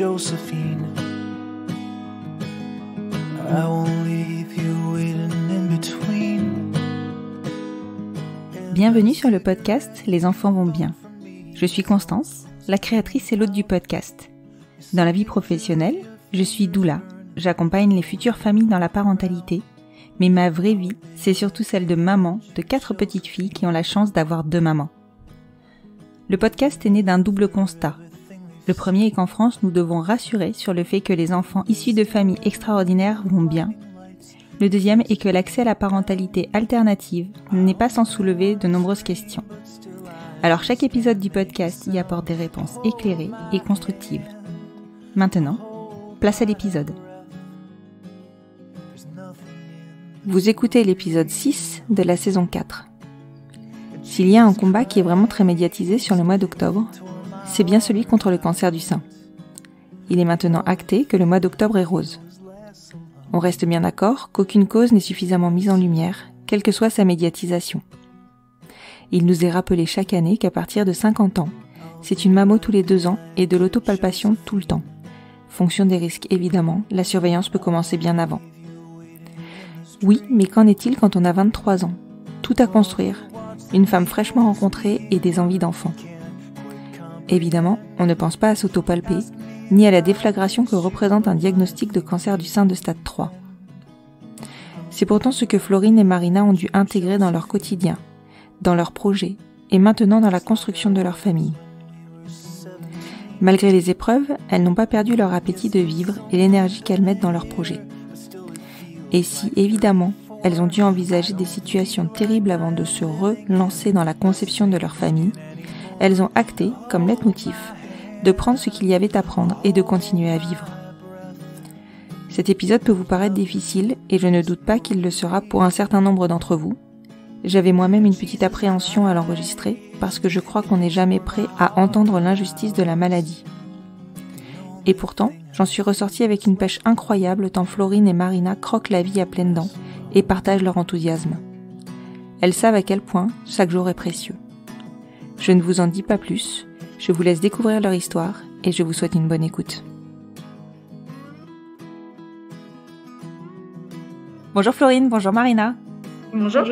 Josephine. I won't leave you waiting in between. Bienvenue sur le podcast Les enfants vont bien. Je suis Constance, la créatrice et l'hôte du podcast. Dans la vie professionnelle, je suis doula. J'accompagne les futures familles dans la parentalité, mais ma vraie vie, c'est surtout celle de maman de 4 petites filles qui ont la chance d'avoir 2 mamans. Le podcast est né d'un double constat. Le premier est qu'en France, nous devons rassurer sur le fait que les enfants issus de familles extraordinaires vont bien. Le deuxième est que l'accès à la parentalité alternative n'est pas sans soulever de nombreuses questions. Alors chaque épisode du podcast y apporte des réponses éclairées et constructives. Maintenant, place à l'épisode. Vous écoutez l'épisode 6 de la saison 4. S'il y a un combat qui est vraiment très médiatisé sur le mois d'octobre, c'est bien celui contre le cancer du sein. Il est maintenant acté que le mois d'octobre est rose. On reste bien d'accord qu'aucune cause n'est suffisamment mise en lumière, quelle que soit sa médiatisation. Il nous est rappelé chaque année qu'à partir de 50 ans, c'est une mammo tous les 2 ans et de l'autopalpation tout le temps. Fonction des risques évidemment, la surveillance peut commencer bien avant. Oui, mais qu'en est-il quand on a 23 ans? Tout à construire, une femme fraîchement rencontrée et des envies d'enfant. Évidemment, on ne pense pas à s'autopalper, ni à la déflagration que représente un diagnostic de cancer du sein de stade 3. C'est pourtant ce que Florine et Marina ont dû intégrer dans leur quotidien, dans leurs projets, et maintenant dans la construction de leur famille. Malgré les épreuves, elles n'ont pas perdu leur appétit de vivre et l'énergie qu'elles mettent dans leurs projets. Et si, évidemment, elles ont dû envisager des situations terribles avant de se relancer dans la conception de leur famille, elles ont acté, comme leitmotiv, de prendre ce qu'il y avait à prendre et de continuer à vivre. Cet épisode peut vous paraître difficile et je ne doute pas qu'il le sera pour un certain nombre d'entre vous. J'avais moi-même une petite appréhension à l'enregistrer parce que je crois qu'on n'est jamais prêt à entendre l'injustice de la maladie. Et pourtant, j'en suis ressortie avec une pêche incroyable tant Florine et Marina croquent la vie à pleines dents et partagent leur enthousiasme. Elles savent à quel point chaque jour est précieux. Je ne vous en dis pas plus, je vous laisse découvrir leur histoire et je vous souhaite une bonne écoute. Bonjour Florine, bonjour Marina. Bonjour.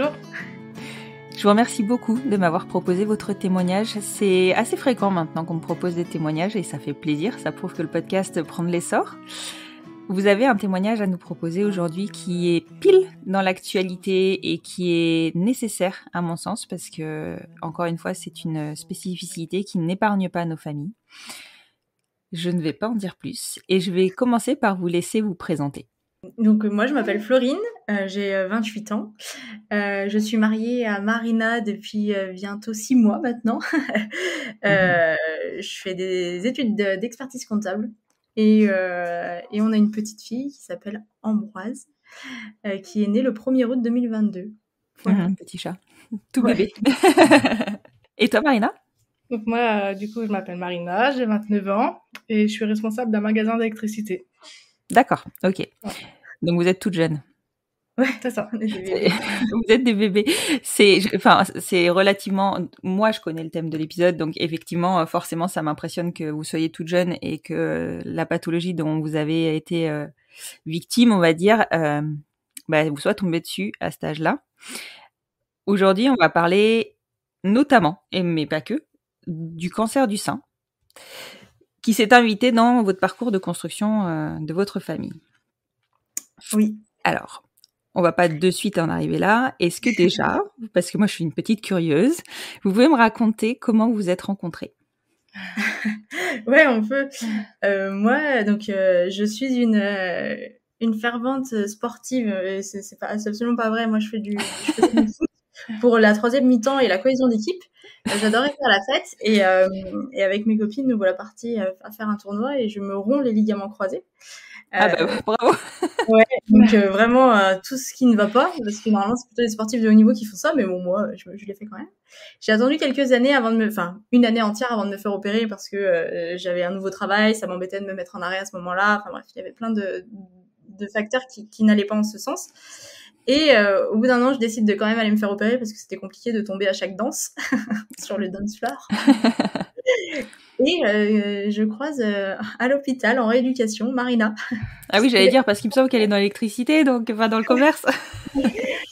Je vous remercie beaucoup de m'avoir proposé votre témoignage. C'est assez fréquent maintenant qu'on me propose des témoignages et ça fait plaisir, ça prouve que le podcast prend de l'essor. Vous avez un témoignage à nous proposer aujourd'hui qui est pile dans l'actualité et qui est nécessaire à mon sens parce que, encore une fois, c'est une spécificité qui n'épargne pas nos familles. Je ne vais pas en dire plus et je vais commencer par vous laisser vous présenter. Donc moi je m'appelle Florine, j'ai 28 ans, je suis mariée à Marina depuis bientôt 6 mois maintenant. Je fais des études d'expertise comptable et on a une petite fille qui s'appelle Ambroise qui est née le 1er août 2022. Voilà. Petit chat, tout bébé. Et toi Marina? Donc moi du coup je m'appelle Marina, j'ai 29 ans et je suis responsable d'un magasin d'électricité. D'accord, ok. Ouais. Donc vous êtes toute jeune. Ouais, c'est ça. Vous êtes des bébés. C'est relativement. Moi, je connais le thème de l'épisode, donc effectivement, forcément, ça m'impressionne que vous soyez toute jeune et que la pathologie dont vous avez été victime, on va dire, vous soit tombée dessus à cet âge-là. Aujourd'hui, on va parler notamment, mais pas que, du cancer du sein, qui s'est invité dans votre parcours de construction de votre famille. Oui. Alors, on va pas de suite en arriver là. Est-ce que déjà, parce que moi je suis une petite curieuse, vous pouvez me raconter comment vous vous êtes rencontrés? Ouais, on peut. Moi, donc, je suis une fervente sportive. C'est absolument pas vrai. Moi, je faisais du foot pour la 3e mi-temps et la cohésion d'équipe. J'adorais faire la fête et avec mes copines, nous voilà partis à faire un tournoi et je me romps les ligaments croisés. Bravo. Ouais, donc vraiment tout ce qui ne va pas, parce que normalement c'est plutôt les sportifs de haut niveau qui font ça, mais bon moi je l'ai fait quand même. J'ai attendu quelques années une année entière avant de me faire opérer parce que j'avais un nouveau travail, ça m'embêtait de me mettre en arrêt à ce moment-là. Enfin bref, il y avait plein de facteurs qui n'allaient pas en ce sens. Et au bout d'un an, je décide de quand même aller me faire opérer parce que c'était compliqué de tomber à chaque danse sur le dance floor. Et je croise à l'hôpital en rééducation Marina. Ah oui, j'allais dire, parce qu'il me semble qu'elle est dans l'électricité, donc enfin dans le commerce.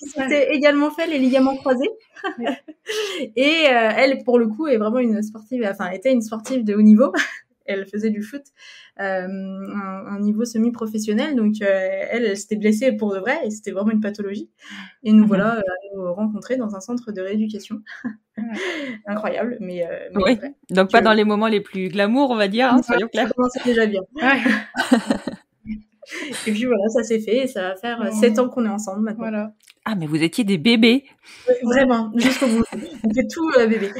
C'était également fait les ligaments croisés. Et elle, pour le coup, est vraiment une sportive, enfin, était une sportive de haut niveau. Elle faisait du foot, un niveau semi-professionnel. Donc, elle s'était blessée pour de vrai et c'était vraiment une pathologie. Et nous voilà à nous rencontrer dans un centre de rééducation. Incroyable, mais Oui, vrai. donc pas dans les moments les plus glamour, on va dire, hein, soyons clairs. Ça commençait déjà bien. Et puis voilà, ça s'est fait et ça va faire 7 ans qu'on est ensemble maintenant. Voilà. Ah, mais vous étiez des bébés. Vraiment, jusqu'au bout. On fait tout bébé.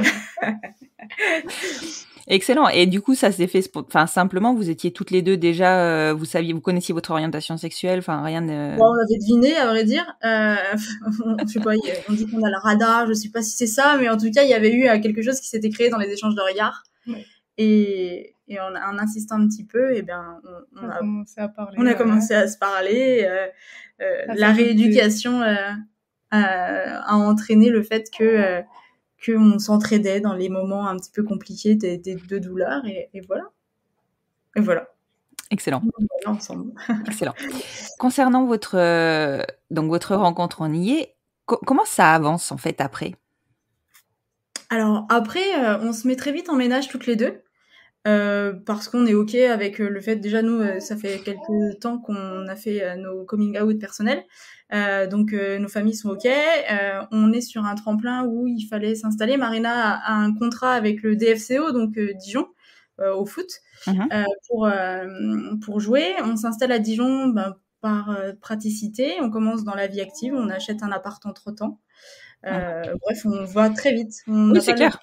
Excellent. Et du coup, ça s'est fait, enfin, simplement, vous étiez toutes les deux déjà, vous connaissiez votre orientation sexuelle, enfin, rien de... Bon, on l'avait deviné, à vrai dire. Je sais pas, on dit qu'on a le radar, je sais pas si c'est ça, mais en tout cas, il y avait eu quelque chose qui s'était créé dans les échanges de regards. Ouais. Et en insistant un petit peu, et ben, on a commencé à parler. On a commencé à se parler. La rééducation a entraîné le fait qu'on s'entraidait dans les moments un petit peu compliqués de douleur. Et voilà. Et voilà. Excellent. Voilà, ensemble. Excellent. Concernant votre rencontre, on y est. Comment ça avance, en fait, après? Alors, après, on se met très vite en ménage toutes les deux. Parce qu'on est OK avec le fait, déjà nous, ça fait quelques temps qu'on a fait nos coming out personnels. Donc nos familles sont OK. On est sur un tremplin où il fallait s'installer. Marina a un contrat avec le DFCO, donc Dijon, au foot, pour jouer. On s'installe à Dijon par praticité. On commence dans la vie active. On achète un appart entre-temps. Bref, on va très vite. Oui, c'est clair.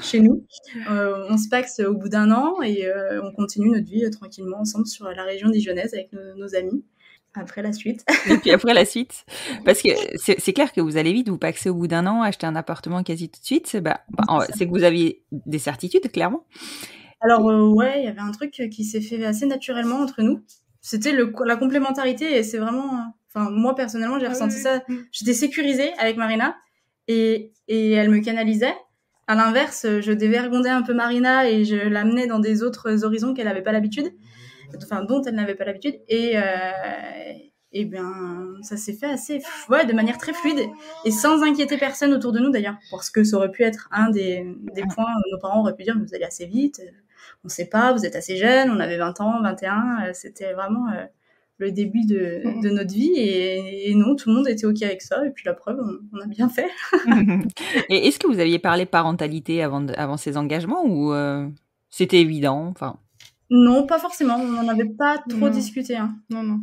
Chez nous. On se paxe au bout d'un an et on continue notre vie tranquillement ensemble sur la région dijonnaise avec nos amis. Après la suite. Et puis après la suite. Parce que c'est clair que vous allez vite, vous paxez au bout d'un an, acheter un appartement quasi tout de suite. C'est que vous aviez des certitudes, clairement. Alors, ouais, il y avait un truc qui s'est fait assez naturellement entre nous. C'était la complémentarité et c'est vraiment... Enfin, moi, personnellement, j'ai ressenti ça. J'étais sécurisée avec Marina et elle me canalisait. À l'inverse, je dévergondais un peu Marina et je l'amenais dans des autres horizons qu'elle n'avait pas l'habitude, enfin dont elle n'avait pas l'habitude. Et bien, ça s'est fait de manière très fluide et sans inquiéter personne autour de nous d'ailleurs, parce que ça aurait pu être un des points où nos parents auraient pu dire vous allez assez vite, on sait pas, vous êtes assez jeune, on avait 20 ans, 21, c'était vraiment le début de notre vie et non, tout le monde était OK avec ça et puis la preuve, on a bien fait. Et est-ce que vous aviez parlé parentalité avant ces engagements ou c'était évident, enfin? Non, pas forcément, on n'en avait pas trop discuté. Hein. Non.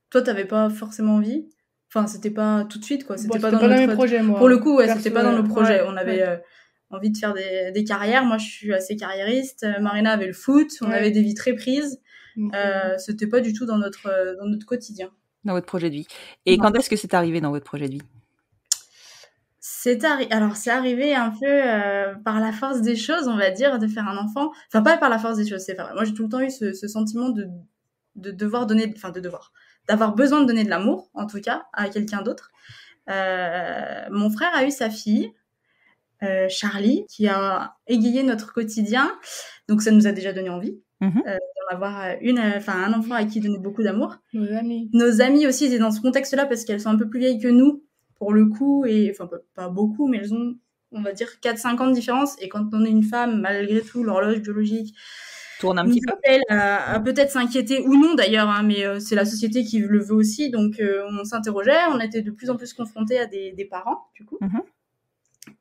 Toi, t'avais pas forcément envie? Enfin, c'était pas tout de suite, quoi. C'était pas dans mes projets, moi. Pour le coup, ouais, c'était pas dans nos projets. On avait envie de faire des carrières. Moi, je suis assez carriériste. Marina avait le foot. On avait des vies très prises. C'était pas du tout dans notre quotidien. Dans votre projet de vie. Et quand est-ce que c'est arrivé dans votre projet de vie? Alors, c'est arrivé un peu par la force des choses, on va dire, de faire un enfant. Enfin, pas par la force des choses, c'est vrai. Moi, j'ai tout le temps eu ce sentiment de devoir donner... Enfin, d'avoir besoin de donner de l'amour, en tout cas, à quelqu'un d'autre. Mon frère a eu sa fille, Charlie, qui a égayé notre quotidien. Donc, ça nous a déjà donné envie d'en avoir un enfant à qui donner beaucoup d'amour. Nos amis aussi étaient dans ce contexte-là parce qu'elles sont un peu plus vieilles que nous, pour le coup, et enfin, pas beaucoup, mais elles ont, on va dire, 4-5 ans de différence. Et quand on est une femme, malgré tout, l'horloge biologique tourne un petit peu. Elle a peut-être s'inquiéter, ou non d'ailleurs, hein, mais c'est la société qui le veut aussi. Donc, on s'interrogeait, on était de plus en plus confrontés à des parents, du coup.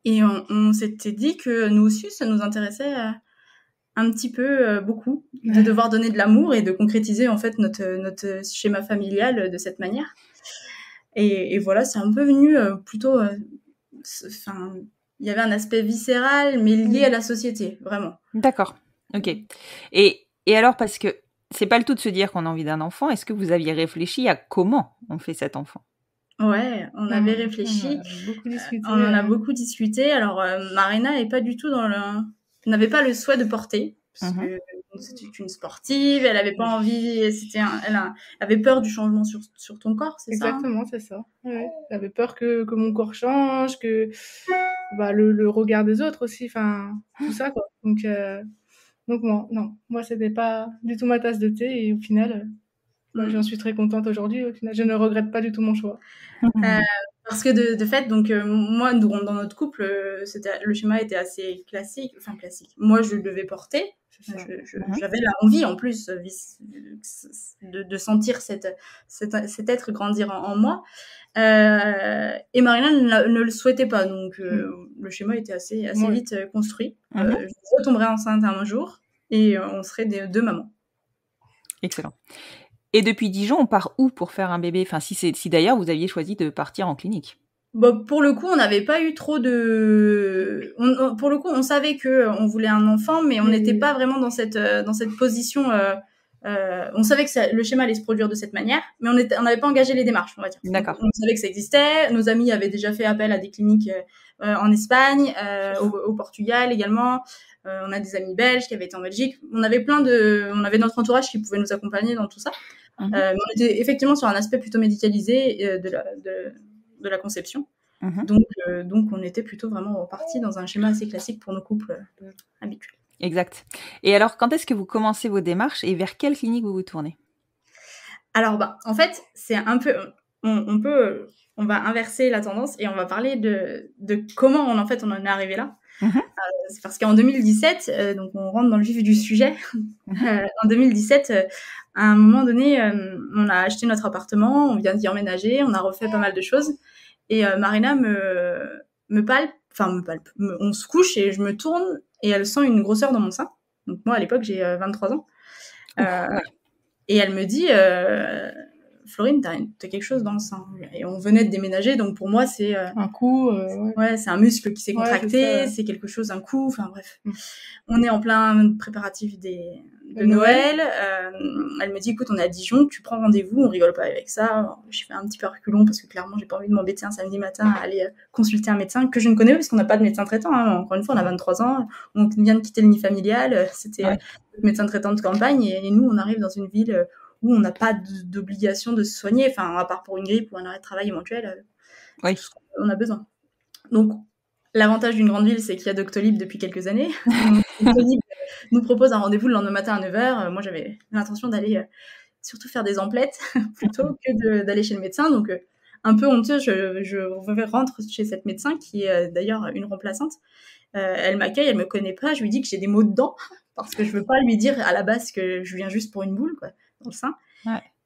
Et on s'était dit que nous aussi, ça nous intéressait un petit peu, beaucoup, de devoir donner de l'amour et de concrétiser en fait notre schéma familial de cette manière. Et voilà, c'est un peu venu plutôt... il y avait un aspect viscéral, mais lié à la société, vraiment. D'accord. Ok. Et alors, parce que c'est pas le tout de se dire qu'on a envie d'un enfant, est-ce que vous aviez réfléchi à comment on fait cet enfant? Ouais, on avait réfléchi. On en a beaucoup discuté. Alors, Marina n'est pas du tout n'avait pas le souhait de porter. parce que c'était une sportive, elle avait pas envie, elle avait peur du changement sur ton corps, c'est ça? Exactement, c'est ça. Ouais. Elle avait peur que mon corps change, que le regard des autres aussi, enfin tout ça quoi. Donc moi c'était pas du tout ma tasse de thé et au final j'en suis très contente aujourd'hui. Au final, je ne regrette pas du tout mon choix. Parce que de fait, donc moi, dans notre couple, le schéma était assez classique. Enfin, classique. Moi, je devais porter. J'avais l'envie, en plus, de sentir cet être grandir en moi. Et Marina ne le souhaitait pas. Donc, le schéma était assez vite construit. Je retomberais enceinte un jour et on serait deux mamans. Excellent. Et depuis Dijon, on part où pour faire un bébé? Enfin, si d'ailleurs vous aviez choisi de partir en clinique. Bon, pour le coup, on n'avait pas eu trop de. Pour le coup, on savait que on voulait un enfant, mais on n'était pas vraiment dans cette position. On savait que le schéma allait se produire de cette manière, mais on n'avait pas engagé les démarches, on va dire. D'accord. On savait que ça existait. Nos amis avaient déjà fait appel à des cliniques en Espagne, au Portugal également. On a des amis belges qui avaient été en Belgique. On avait notre entourage qui pouvait nous accompagner dans tout ça. Mais on était effectivement sur un aspect plutôt médicalisé de la conception. Donc on était plutôt vraiment partis dans un schéma assez classique pour nos couples habituels. Exact. Et alors, quand est-ce que vous commencez vos démarches et vers quelle clinique vous vous tournez? Alors, en fait, c'est un peu... On va inverser la tendance et on va parler de comment on en est arrivé là. C'est parce qu'en 2017, donc on rentre dans le vif du sujet, en 2017, à un moment donné, on a acheté notre appartement, on vient d'y emménager, on a refait pas mal de choses, et Marina me palpe, on se couche et je me tourne, et elle sent une grosseur dans mon sein. Donc moi, à l'époque, j'ai 23 ans. Et elle me dit... Florine, t'as quelque chose dans le sein. Et on venait de déménager, donc pour moi, c'est... un coup... Ouais, c'est un muscle qui s'est contracté, c'est quelque chose, un coup, enfin bref. On est en plein préparatif de Noël. Elle me dit, écoute, on est à Dijon, tu prends rendez-vous, on rigole pas avec ça. Alors, je fais un petit peu reculon, parce que clairement, j'ai pas envie de m'embêter un samedi matin à aller consulter un médecin que je ne connais pas, parce qu'on n'a pas de médecin traitant. Encore une fois, on a 23 ans, on vient de quitter le nid familial, c'était le médecin traitant de campagne, et nous, on arrive dans une ville... où on n'a pas d'obligation de se soigner, enfin, à part pour une grippe ou un arrêt de travail éventuel, tout ce qu'on a besoin. Donc, l'avantage d'une grande ville, c'est qu'il y a Doctolib depuis quelques années. Doctolib nous propose un rendez-vous le lendemain matin à 9h. Moi, j'avais l'intention d'aller surtout faire des emplettes plutôt que d'aller chez le médecin. Donc, un peu honteux, je rentre chez cette médecin qui est d'ailleurs une remplaçante. Elle m'accueille, elle me connaît pas, je lui dis que j'ai des maux de dents parce que je veux pas lui dire à la base que je viens juste pour une boule, quoi, dans le sein.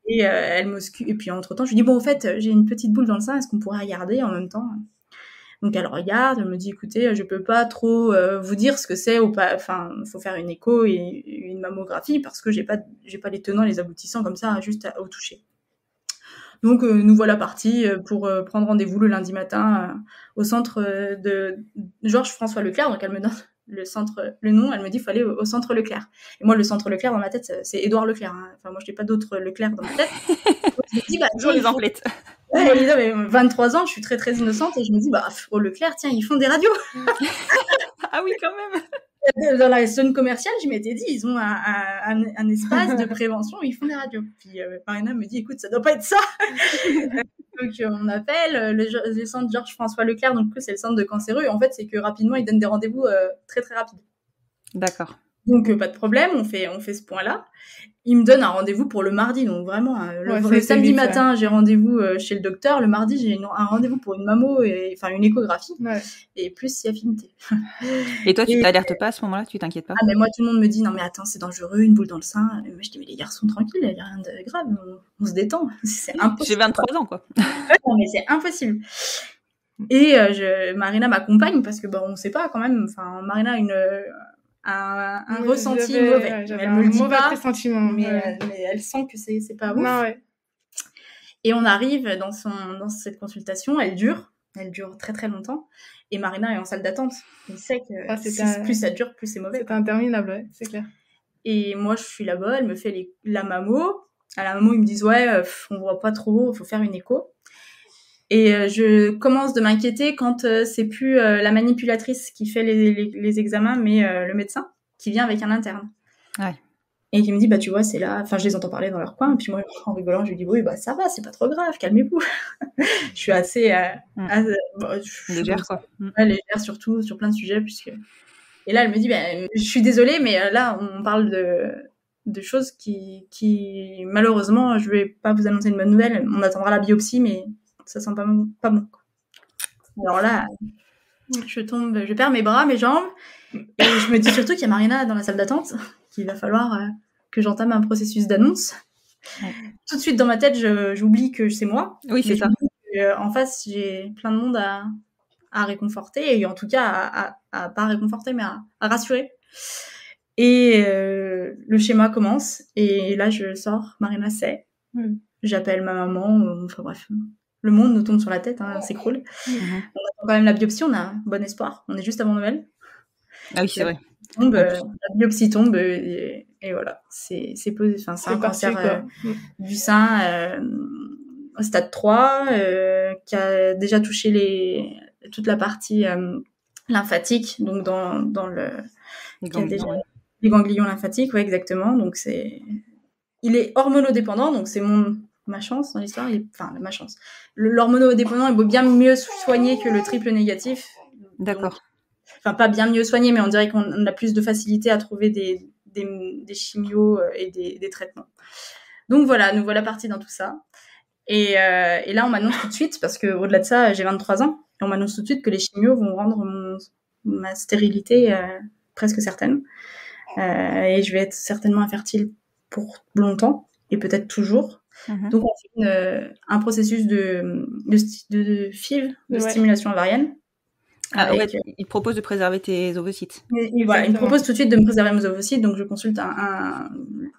Et elle m'auscule. Et puis entre-temps, je lui dis, bon, en fait, j'ai une petite boule dans le sein, est-ce qu'on pourrait regarder en même temps? Donc elle regarde, elle me dit, écoutez, je peux pas trop vous dire ce que c'est ou pas. Enfin, il faut faire une écho et une mammographie parce que j'ai pas les tenants, les aboutissants comme ça, juste au toucher. Donc nous voilà partis pour prendre rendez-vous le lundi matin au centre de Georges François Leclerc. Donc elle me donne le nom, elle me dit, il faut aller au centre Leclerc. Et moi, le centre Leclerc, dans ma tête, c'est Édouard Leclerc. Enfin, moi, je n'ai pas d'autres Leclerc dans ma tête. Donc, je me dis, toujours les emplettes. Ouais, mais 23 ans, je suis très, très innocente, et je me dis, au Leclerc, tiens, ils font des radios. Ah oui, quand même. Dans la zone commerciale, je m'étais dit, ils ont un espace de prévention où ils font des radios. Puis Marina me dit, écoute, ça doit pas être ça. Donc on appelle le centre Georges François Leclerc, donc c'est le centre de cancéreux. Et en fait, c'est que rapidement, ils donnent des rendez-vous très très rapides. D'accord. Donc pas de problème, on fait ce point-là. Il me donne un rendez-vous pour le mardi, donc vraiment le samedi matin, j'ai rendez-vous chez le docteur. Le mardi, j'ai un rendez-vous pour une mammo une échographie et plus si affinité. Et toi, tu t'alertes pas à ce moment-là, tu t'inquiètes pas? Ah mais moi, tout le monde me dit non mais attends, c'est dangereux, une boule dans le sein. Et moi je dis mais les garçons, tranquille, il y a rien de grave, on se détend. C'est impossible. J'ai 23 ans quoi. Non mais c'est impossible. Et Marina m'accompagne parce que on sait pas quand même. Enfin, Marina a un ressenti mauvais. Elle me le dit mauvais pas, pressentiment, mais elle sent que c'est pas ouf. Non, Et on arrive dans cette consultation, elle dure très très longtemps. Et Marina est en salle d'attente. Il sait que plus ça dure, plus c'est mauvais. C'est interminable, c'est clair. Et moi, je suis là-bas, elle me fait la mammo. À la mammo, ils me disent on voit pas trop, il faut faire une écho. Et je commence de m'inquiéter quand c'est plus la manipulatrice qui fait les examens, mais le médecin qui vient avec un interne. Ouais. Et qui me dit, bah, tu vois, c'est là. Enfin, je les entends parler dans leur coin. Et puis moi, en rigolant, je lui dis, oui, bah, ça va, c'est pas trop grave, calmez-vous. Je suis assez. Bon, je suis Légère, quoi. ouais, légère, surtout, sur plein de sujets. Et là, elle me dit, ben, je suis désolée, mais là, on parle de choses qui, malheureusement, je vais pas vous annoncer une bonne nouvelle. On attendra la biopsie, mais ça sent pas bon. Quoi. Alors là, je perds mes bras, mes jambes. Et je me dis surtout qu'il y a Marina dans la salle d'attente, qu'il va falloir que j'entame un processus d'annonce. Ouais. Tout de suite, dans ma tête, j'oublie que c'est moi. Oui, c'est ça. En face, j'ai plein de monde à réconforter, et en tout cas, à pas réconforter, mais à rassurer. Et le schéma commence, et là, je sors, Marina sait. J'appelle ma maman, enfin bref. Le monde nous tombe sur la tête, hein, c'est cool. On attend quand même la biopsie, on a bon espoir. On est juste avant Noël. Ah oui, c'est vrai. La biopsie tombe et voilà. C'est un cancer du sein au stade 3 qui a déjà touché toute la partie lymphatique, donc dans les ganglions lymphatiques, ouais, exactement. Donc il est hormonodépendant, donc c'est ma chance dans l'histoire. Ma chance. L'hormonodépendant est bien mieux soigné que le triple négatif. D'accord. Enfin, pas bien mieux soigné, mais on dirait qu'on a plus de facilité à trouver des chimios et des traitements. Donc voilà, nous voilà partis dans tout ça. Et là, on m'annonce tout de suite, parce qu'au-delà de ça, j'ai 23 ans, et on m'annonce tout de suite que les chimios vont rendre ma stérilité presque certaine. Et je vais être certainement infertile pour longtemps, et peut-être toujours. Donc, on fait un processus de FIV, de stimulation ovarienne. Ouais, il propose de préserver tes ovocytes. Et voilà, il me propose tout de suite de me préserver mes ovocytes, donc je consulte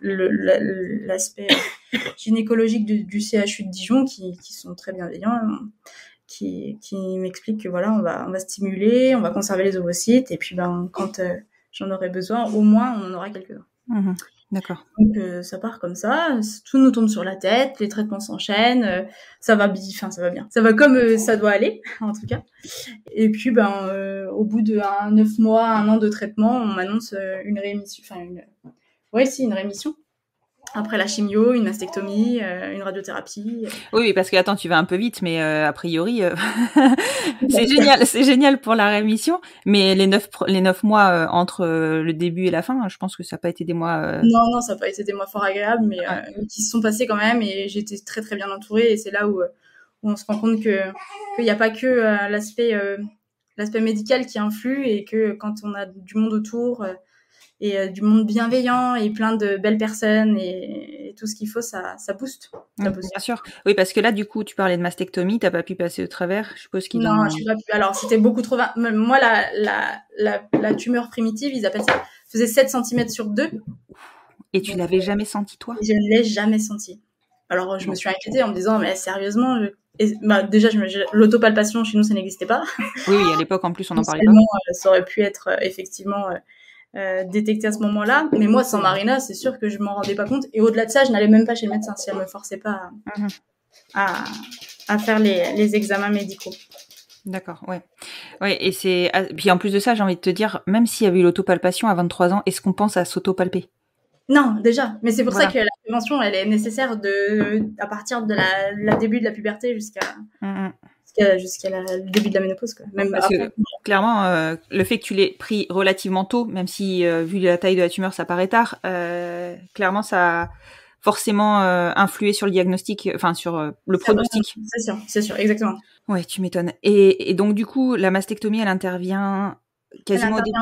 l'aspect gynécologique du CHU de Dijon qui sont très bienveillants, qui m'expliquent que voilà, on va stimuler, on va conserver les ovocytes, et puis quand j'en aurai besoin, au moins on en aura quelques-uns. D'accord. Donc ça part comme ça, tout nous tombe sur la tête, les traitements s'enchaînent, ça va bien, ça va comme ça doit aller en tout cas. Et puis au bout de 9 mois, 1 an de traitement, on m'annonce une rémission, une rémission. Après la chimio, une mastectomie, une radiothérapie. Oui, parce que attends, tu vas un peu vite, mais a priori, c'est génial pour la rémission. Mais les 9 mois entre le début et la fin, je pense que ça n'a pas été des mois. Non, ça n'a pas été des mois fort agréables, mais qui se sont passés quand même. Et j'ai été très très bien entourée. Et c'est là où on se rend compte qu'il n'y a pas que l'aspect médical qui influe, et que quand on a du monde autour. Et du monde bienveillant et plein de belles personnes et tout ce qu'il faut, ça booste. Bien sûr. Oui, parce que là, du coup, tu parlais de mastectomie, t'as pas pu passer au travers, je suppose qu'ils Non, je n'ai pas pu. Alors, c'était beaucoup trop... Moi, la tumeur primitive, ils appellent ça, faisait 7 cm sur 2. Et tu l'avais jamais senti, toi ? Je ne l'ai jamais senti. Alors, je me suis inquiétée en me disant, mais sérieusement, déjà, l'autopalpation, chez nous, ça n'existait pas. Oui, à l'époque, en plus, on n'en parlait pas. Ça aurait pu être effectivement... détecté à ce moment-là, mais moi sans Marina, c'est sûr que je m'en rendais pas compte, et au-delà de ça, je n'allais même pas chez le médecin si elle me forçait pas à faire les examens médicaux. D'accord, ouais, et puis en plus de ça, j'ai envie de te dire, même s'il y avait eu l'autopalpation à 23 ans, est-ce qu'on pense à s'autopalper ? Non, déjà, mais c'est pour ça que la prévention, elle est nécessaire à partir de la début de la puberté jusqu'à le début de la ménopause, quoi. Même parce que clairement, le fait que tu l'aies pris relativement tôt, même si vu la taille de la tumeur, ça paraît tard, clairement, ça a forcément influé sur le diagnostic, enfin sur le pronostic. C'est sûr, exactement. Ouais, tu m'étonnes. Et donc du coup, la mastectomie, elle intervient quasiment au début.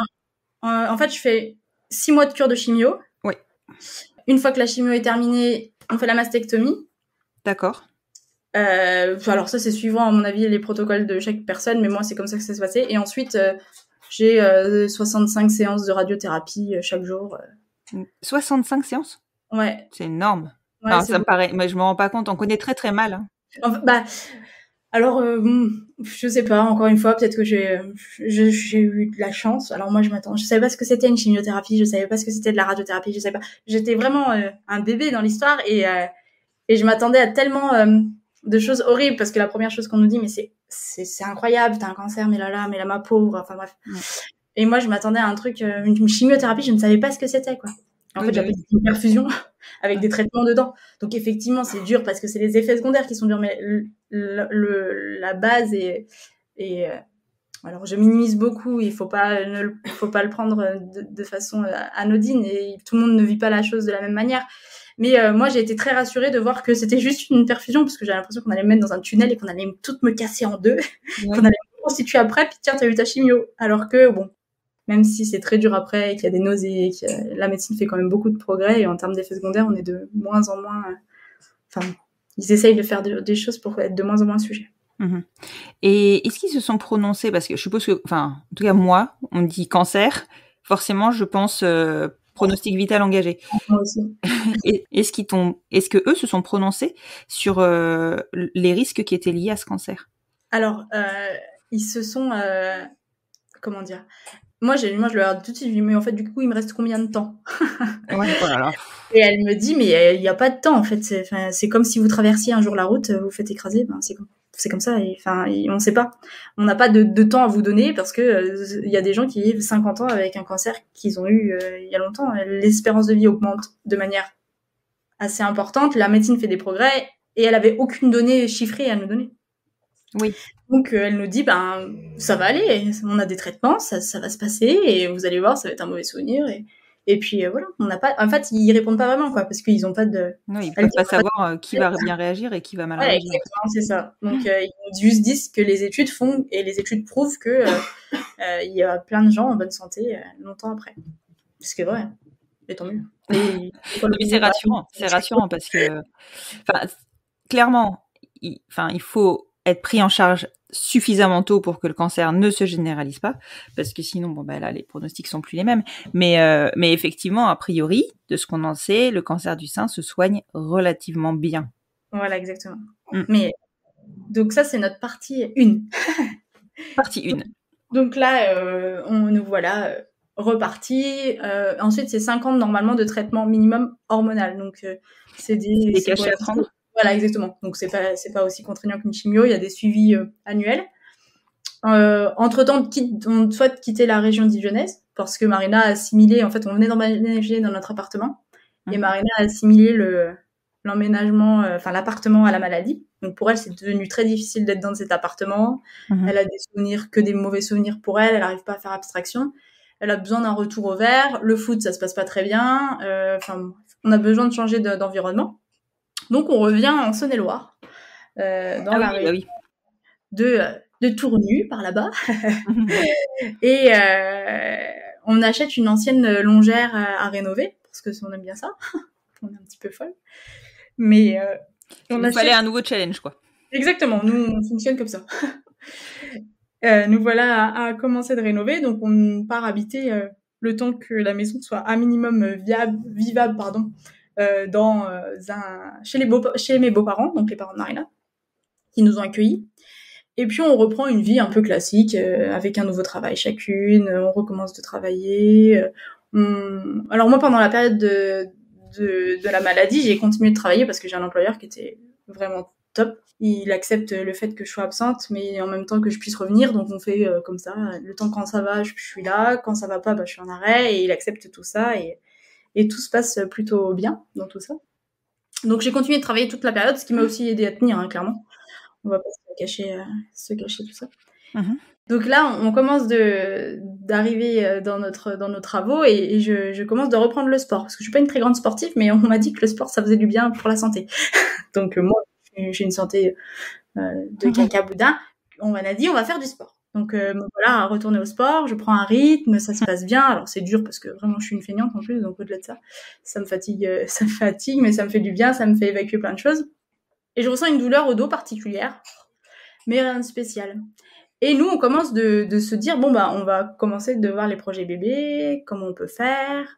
En fait, je fais 6 mois de cure de chimio. Oui. Une fois que la chimio est terminée, on fait la mastectomie. D'accord. Alors ça, c'est suivant, à mon avis, les protocoles de chaque personne, mais moi, c'est comme ça que ça s'est passé. Et ensuite, j'ai 65 séances de radiothérapie chaque jour. 65 séances ? Ouais. C'est énorme. Ouais, ça me paraît, mais je me rends pas compte. On connaît très très mal. Hein. Alors, je sais pas. Encore une fois, peut-être que j'ai eu de la chance. Alors moi, je savais pas ce que c'était une chimiothérapie. Je savais pas ce que c'était de la radiothérapie. Je savais pas. J'étais vraiment un bébé dans l'histoire, et je m'attendais à tellement de choses horribles, parce que la première chose qu'on nous dit, mais c'est incroyable, t'as un cancer, mais là, ma pauvre. Enfin bref. Ouais. Et moi, je m'attendais à un truc, une chimiothérapie, je ne savais pas ce que c'était, quoi. En fait, j'appelle ça une perfusion avec des traitements dedans. Donc, effectivement, c'est dur parce que c'est les effets secondaires qui sont durs, mais la base est alors, je minimise beaucoup. Il faut pas le prendre de façon anodine et tout le monde ne vit pas la chose de la même manière. Mais moi, j'ai été très rassurée de voir que c'était juste une perfusion parce que j'avais l'impression qu'on allait me mettre dans un tunnel et qu'on allait toutes me casser en deux, qu'on allait me reconstituer après, puis tiens, t'as eu ta chimio. Alors que, bon, même si c'est très dur après, qu'il y a des nausées, la médecine fait quand même beaucoup de progrès et en termes d'effets secondaires, on est de moins en moins... ils essayent de faire des choses pour être de moins en moins sujet. Et est-ce qu'ils se sont prononcés, parce que je suppose que, en tout cas moi, on dit cancer, forcément je pense pronostic vital engagé. Moi aussi. Est-ce que eux se sont prononcés sur les risques qui étaient liés à ce cancer? Alors, ils se sont, comment dire? Moi, je leur ai tout de suite dit, mais en fait, du coup, il me reste combien de temps? Voilà. Et elle me dit, mais il n'y a pas de temps, en fait. C'est comme si vous traversiez un jour la route, vous faites écraser, c'est comme ça. On ne sait pas. On n'a pas de temps à vous donner parce que y a des gens qui vivent 50 ans avec un cancer qu'ils ont eu il y a longtemps. L'espérance de vie augmente de manière assez importante. La médecine fait des progrès et elle avait aucune donnée chiffrée à nous donner. Oui. Donc elle nous dit, ça va aller, on a des traitements, ça va se passer et vous allez voir, ça va être un mauvais souvenir. Et puis voilà, on n'a pas. En fait, ils répondent pas vraiment, quoi, parce qu'ils ont pas de. Non, ils peuvent pas savoir qui va bien réagir et qui va mal réagir. Exactement, c'est ça. Donc ils nous juste disent que les études font et les études prouvent que il y a plein de gens en bonne santé longtemps après. Ce qui est vrai. Et tant mieux. Mais c'est rassurant parce que, clairement, il faut être pris en charge suffisamment tôt pour que le cancer ne se généralise pas, parce que sinon, là, les pronostics sont plus les mêmes. Mais effectivement, a priori, de ce qu'on en sait, le cancer du sein se soigne relativement bien. Voilà, exactement. Mais donc ça, c'est notre partie 1. Partie 1. Donc là, nous voilà repartis. Ensuite, c'est 5 ans normalement de traitement minimum hormonal. Donc c'est des cachets à prendre. Voilà, exactement. Donc c'est pas aussi contraignant qu'une chimio. Il y a des suivis annuels. Entre-temps, on souhaite quitter la région dijonnaise parce que Marina a assimilé. En fait, on venait d'emménager dans notre appartement et Marina a assimilé l'emménagement, l'appartement à la maladie. Donc pour elle, c'est devenu très difficile d'être dans cet appartement. Elle a des souvenirs, que des mauvais souvenirs pour elle. Elle n'arrive pas à faire abstraction. Elle a besoin d'un retour au vert. Le foot, ça se passe pas très bien. On a besoin de changer d'environnement. Donc, on revient en Saône-et-Loire, dans la région de Tournu, par là-bas. Et on achète une ancienne longère à rénover, parce que on aime bien ça. On est un petit peu folle. Mais il fallait un nouveau challenge, quoi. Exactement, nous, on fonctionne comme ça. Nous voilà à commencer de rénover, donc on part habiter le temps que la maison soit à minimum vivable, chez mes beaux-parents, donc les parents de Marina, qui nous ont accueillis. Et puis on reprend une vie un peu classique, avec un nouveau travail chacune, on recommence de travailler. Alors moi, pendant la période de la maladie, j'ai continué de travailler parce que j'ai un employeur qui était vraiment top. Il accepte le fait que je sois absente, mais en même temps que je puisse revenir, donc on fait comme ça. Le temps quand ça va, je suis là, quand ça va pas, je suis en arrêt, et il accepte tout ça, et tout se passe plutôt bien dans tout ça. Donc j'ai continué de travailler toute la période, ce qui m'a aussi aidé à tenir, clairement. On va pas se cacher tout ça. Donc là, on commence d'arriver dans nos travaux et je commence de reprendre le sport, parce que je suis pas une très grande sportive, mais on m'a dit que le sport, ça faisait du bien pour la santé. Donc moi, j'ai une santé de caca-boudin. On m'a dit, on va faire du sport. Donc voilà, à retourner au sport, je prends un rythme, ça se passe bien. Alors c'est dur parce que vraiment je suis une feignante en plus, donc au-delà de ça, ça me fatigue, mais ça me fait du bien, ça me fait évacuer plein de choses. Et je ressens une douleur au dos particulière, mais rien de spécial. Et nous, on commence de se dire, on va commencer de voir les projets bébés, comment on peut faire,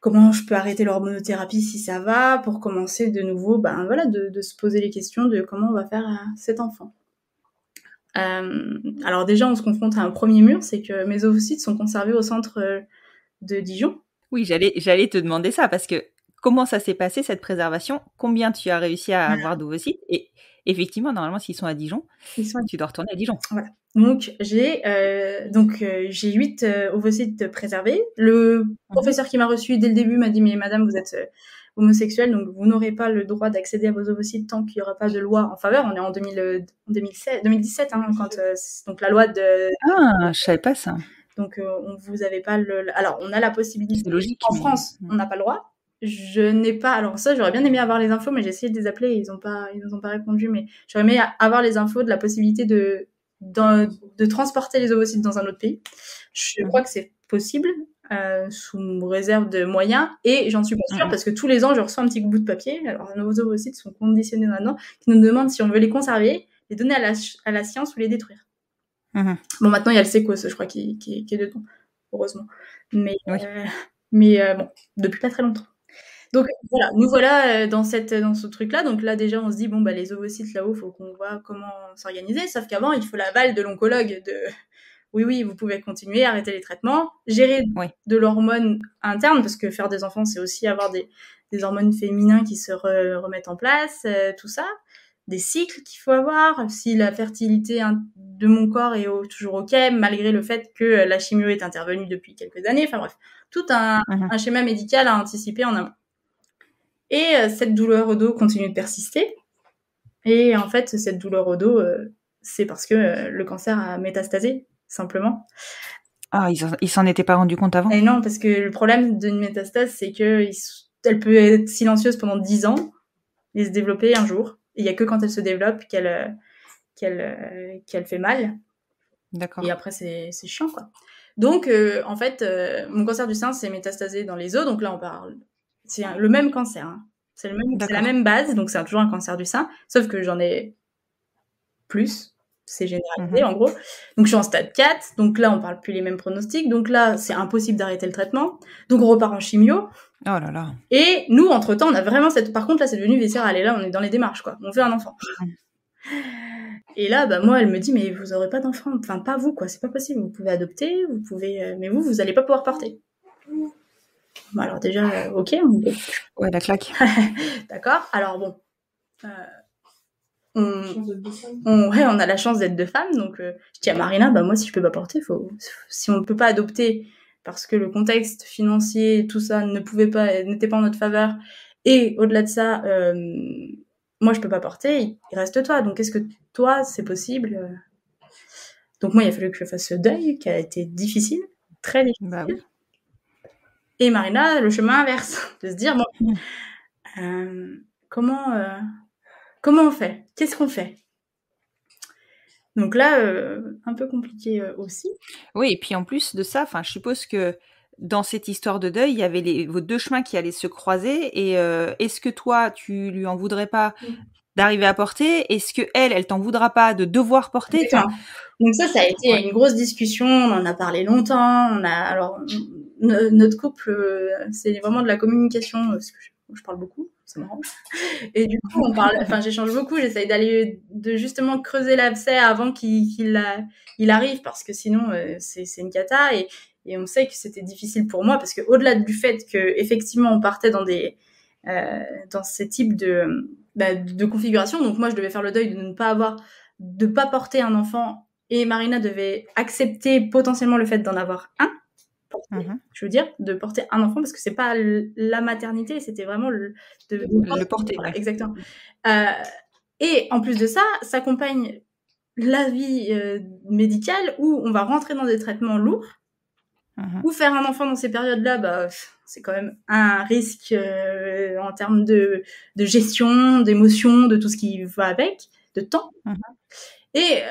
comment je peux arrêter l'hormonothérapie si ça va, pour commencer de nouveau, de se poser les questions de comment on va faire cet enfant. Alors déjà, on se confronte à un premier mur, c'est que mes ovocytes sont conservés au centre de Dijon. Oui, j'allais te demander ça, parce que comment ça s'est passé, cette préservation? Combien tu as réussi à avoir d'ovocytes? Et effectivement, normalement, s'ils sont à Dijon, tu dois retourner à Dijon. Voilà. Donc, j'ai 8 ovocytes préservés. Le professeur qui m'a reçu dès le début m'a dit, mais madame, vous êtes homosexuelle, donc vous n'aurez pas le droit d'accéder à vos ovocytes tant qu'il n'y aura pas de loi en faveur. On est en 2017, hein, quand donc la loi de... Ah, je savais pas ça. Donc, vous avez pas alors, on a la possibilité. C'est logique. En France, on n'a pas le droit. Je n'ai pas... Alors ça, j'aurais bien aimé avoir les infos, mais j'ai essayé de les appeler et ils nous ont pas répondu. Mais j'aurais aimé avoir les infos de la possibilité de transporter les ovocytes dans un autre pays. Je crois que c'est possible, sous réserve de moyens, et j'en suis pas sûre parce que tous les ans je reçois un petit bout de papier. Alors nos ovocytes sont conditionnés maintenant, qui nous demandent si on veut les conserver, les donner à la science ou les détruire. Bon, maintenant il y a le sécos, je crois, qui est dedans, heureusement. Mais bon, depuis pas très longtemps. Donc voilà, nous voilà dans ce truc-là. Donc là déjà on se dit, bon bah les ovocytes là-haut, faut qu'on voit comment s'organiser. Sauf qu'avant il faut l'aval de l'oncologue de oui, vous pouvez continuer, arrêter les traitements, gérer de l'hormone interne, parce que faire des enfants c'est aussi avoir des hormones féminins qui se remettent en place, tout ça, des cycles qu'il faut avoir, si la fertilité de mon corps est toujours ok, malgré le fait que la chimio est intervenue depuis quelques années. Enfin bref, tout un schéma médical à anticiper en amont. Et cette douleur au dos continue de persister. Et en fait, cette douleur au dos, c'est parce que le cancer a métastasé, simplement. Ah, ils s'en étaient pas rendu compte avant? Et non, parce que le problème d'une métastase, c'est qu'elle peut être silencieuse pendant 10 ans et se développer un jour. Et il n'y a que quand elle se développe qu'elle fait mal. D'accord. Et après, c'est chiant, quoi. Donc, en fait, mon cancer du sein, c'est métastasé dans les os. Donc là, on parle... C'est le même cancer, hein. C'est la même base, donc c'est toujours un cancer du sein, sauf que j'en ai plus, c'est généralisé en gros. Donc je suis en stade 4, donc là on parle plus les mêmes pronostics, donc là c'est impossible d'arrêter le traitement, donc on repart en chimio. Oh là là. Et nous, entre-temps, on a vraiment par contre là c'est devenu viscéral, et là on est dans les démarches, quoi. On fait un enfant. Et là, bah moi, elle me dit, mais vous aurez pas d'enfant, enfin pas vous, quoi, c'est pas possible, vous pouvez adopter, vous pouvez, mais vous allez pas pouvoir porter. Bon, alors déjà, ok. Ouais, la claque. D'accord. Alors bon, on a la chance d'être deux femmes, donc je dis à Marina, bah moi si je peux pas porter, si on ne peut pas adopter parce que le contexte financier, tout ça n'était pas en notre faveur, et au-delà de ça, moi je peux pas porter, il reste toi. Donc est-ce que toi c'est possible? Donc moi il a fallu que je fasse ce deuil qui a été difficile, très difficile. Bah oui. Et Marina, le chemin inverse, de se dire, bon, comment on fait? Qu'est-ce qu'on fait? Donc là, un peu compliqué aussi. Oui, et puis en plus de ça, je suppose que dans cette histoire de deuil, il y avait vos deux chemins qui allaient se croiser. Et est-ce que toi, tu lui en voudrais pas d'arriver à porter? Est-ce que elle t'en voudra pas de devoir porter? Donc ça a été une grosse discussion. On en a parlé longtemps. Notre couple, c'est vraiment de la communication, parce que je parle beaucoup, c'est marrant. Et du coup, j'échange beaucoup, j'essaye de justement creuser l'abcès avant qu'il arrive, parce que sinon, c'est une cata. Et on sait que c'était difficile pour moi, parce que au-delà du fait que effectivement on partait dans ces types de configuration, donc moi je devais faire le deuil de pas porter un enfant, et Marina devait accepter potentiellement le fait d'en avoir un. Je veux dire, de porter un enfant, parce que c'est pas la maternité, c'était vraiment le porter. Voilà, exactement. Et en plus de ça, s'accompagne la vie médicale où on va rentrer dans des traitements lourds, ou faire un enfant dans ces périodes-là, bah, c'est quand même un risque en termes de gestion, d'émotion, de tout ce qui va avec, de temps. Et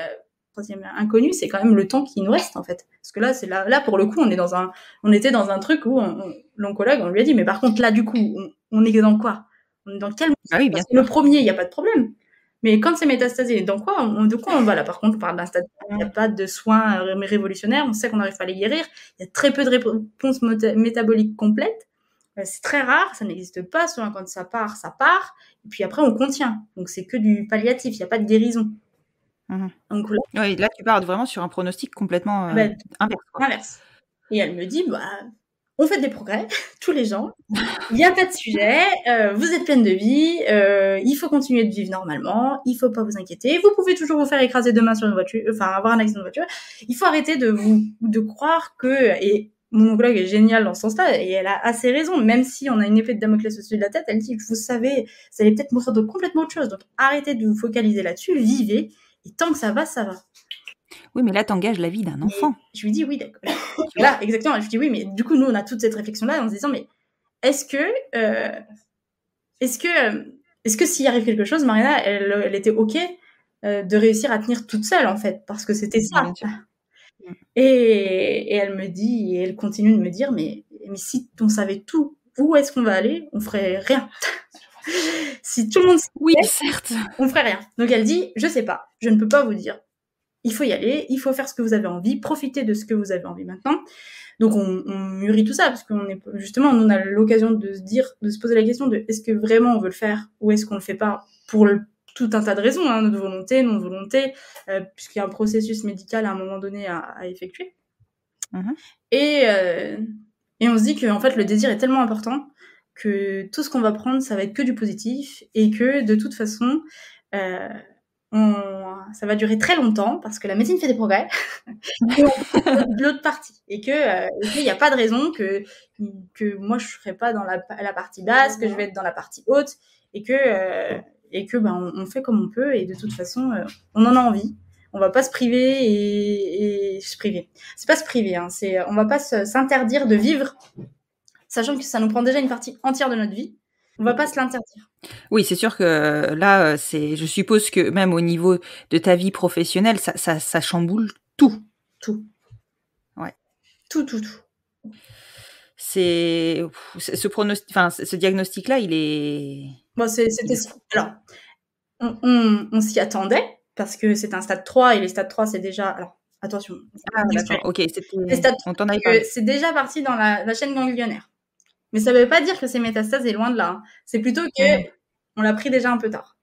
troisième inconnu, c'est quand même le temps qui nous reste, en fait. Parce que là pour le coup, on était dans un truc où l'oncologue, on lui a dit, mais par contre, là, du coup, on est dans quoi? On est dans quel... oui, parce que le premier, il n'y a pas de problème. Mais quand c'est métastasé, de quoi on va là? Par contre, on parle d'un stade, il n'y a pas de soins révolutionnaires, on sait qu'on n'arrive pas à les guérir, il y a très peu de réponses métaboliques complètes, c'est très rare, ça n'existe pas, souvent quand ça part, et puis après on contient. Donc c'est que du palliatif, il n'y a pas de guérison. Donc là tu parles vraiment sur un pronostic complètement inverse. Inverse. Et elle me dit, bah on fait des progrès, tous les gens. Il n'y a pas de sujet. Vous êtes pleine de vie. Il faut continuer de vivre normalement. Il faut pas vous inquiéter. Vous pouvez toujours vous faire écraser demain sur une voiture, enfin avoir un accident de voiture. Il faut arrêter de croire que et mon oncologue est géniale dans ce sens-là et elle a assez raison. Même si on a une épée de Damoclès au-dessus de la tête, elle dit vous savez, vous allez peut-être mourir de complètement autre chose. Donc arrêtez de vous focaliser là-dessus. Vivez. Et tant que ça va, ça va. Oui, mais là, t'engages la vie d'un enfant. Et je lui dis oui, d'accord. Là, exactement. Je lui dis oui, mais du coup, nous, on a toute cette réflexion-là en se disant, mais est-ce que s'il arrive quelque chose, Marina, elle était OK de réussir à tenir toute seule, en fait, parce que c'était ça. Et elle me dit, et elle continue de me dire, mais si on savait tout, où est-ce qu'on va aller, on ferait rien. Si tout le monde oui, certes, on ferait rien. Donc elle dit, je sais pas, je ne peux pas vous dire. Il faut y aller, il faut faire ce que vous avez envie, profiter de ce que vous avez envie maintenant. Donc on mûrit tout ça parce qu'on est justement, on a l'occasion de se poser la question de est-ce que vraiment on veut le faire ou est-ce qu'on le fait pas pour tout un tas de raisons, hein, notre volonté, non-volonté, puisqu'il y a un processus médical à un moment donné à effectuer. Et on se dit que en fait le désir est tellement important que tout ce qu'on va prendre, ça va être que du positif et que de toute façon, ça va durer très longtemps parce que la médecine fait des progrès de l'autre partie et que il n'y a pas de raison que moi je serai pas dans la partie basse, que je vais être dans la partie haute et que ben on fait comme on peut et de toute façon on en a envie. On va pas se priver et se priver. C'est pas se priver, hein, on va pas s'interdire de vivre, sachant que ça nous prend déjà une partie entière de notre vie. On va pas se l'interdire. Oui, c'est sûr que là, je suppose que même au niveau de ta vie professionnelle, ça chamboule tout. Tout. Ouais. Tout. Ce diagnostic-là, il est. Bon, alors, on s'y attendait parce que c'est un stade 3 et les stades 3, c'est déjà. Alors, attention. Ah, d'accord. Ok, on t'en avait parlé. C'est déjà parti dans la chaîne ganglionnaire. Mais ça ne veut pas dire que ces métastases est loin de là. Hein. C'est plutôt que on l'a pris déjà un peu tard.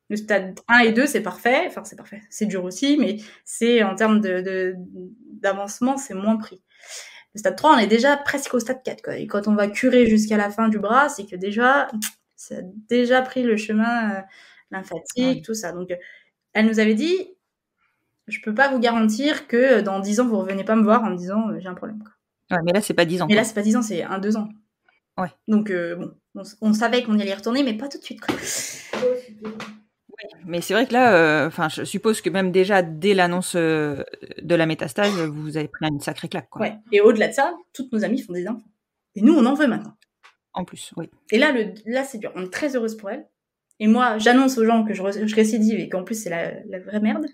Le stade 1 et 2, c'est parfait. Enfin, c'est parfait. C'est dur aussi, mais c'est en termes d'avancement, c'est moins pris. Le stade 3, on est déjà presque au stade 4. Quoi. Et quand on va curer jusqu'à la fin du bras, c'est que déjà, ça a déjà pris le chemin lymphatique, tout ça. Donc, elle nous avait dit, je peux pas vous garantir que dans 10 ans, vous revenez pas me voir en me disant, j'ai un problème. Quoi. Ouais, mais là, c'est pas 10 ans. Mais là, c'est pas 10 ans, c'est 1-2 ans. Ouais. Donc, on savait qu'on y allait retourner, mais pas tout de suite. Quoi. Oui, mais c'est vrai que là, je suppose que même déjà, dès l'annonce de la métastase, vous avez pris une sacrée claque. Quoi. Ouais. Et au-delà de ça, toutes nos amies font des enfants. Et nous, on en veut maintenant. En plus, oui. Et là, c'est dur. On est très heureuse pour elle. Et moi, j'annonce aux gens que je récidive et qu'en plus, c'est la vraie merde.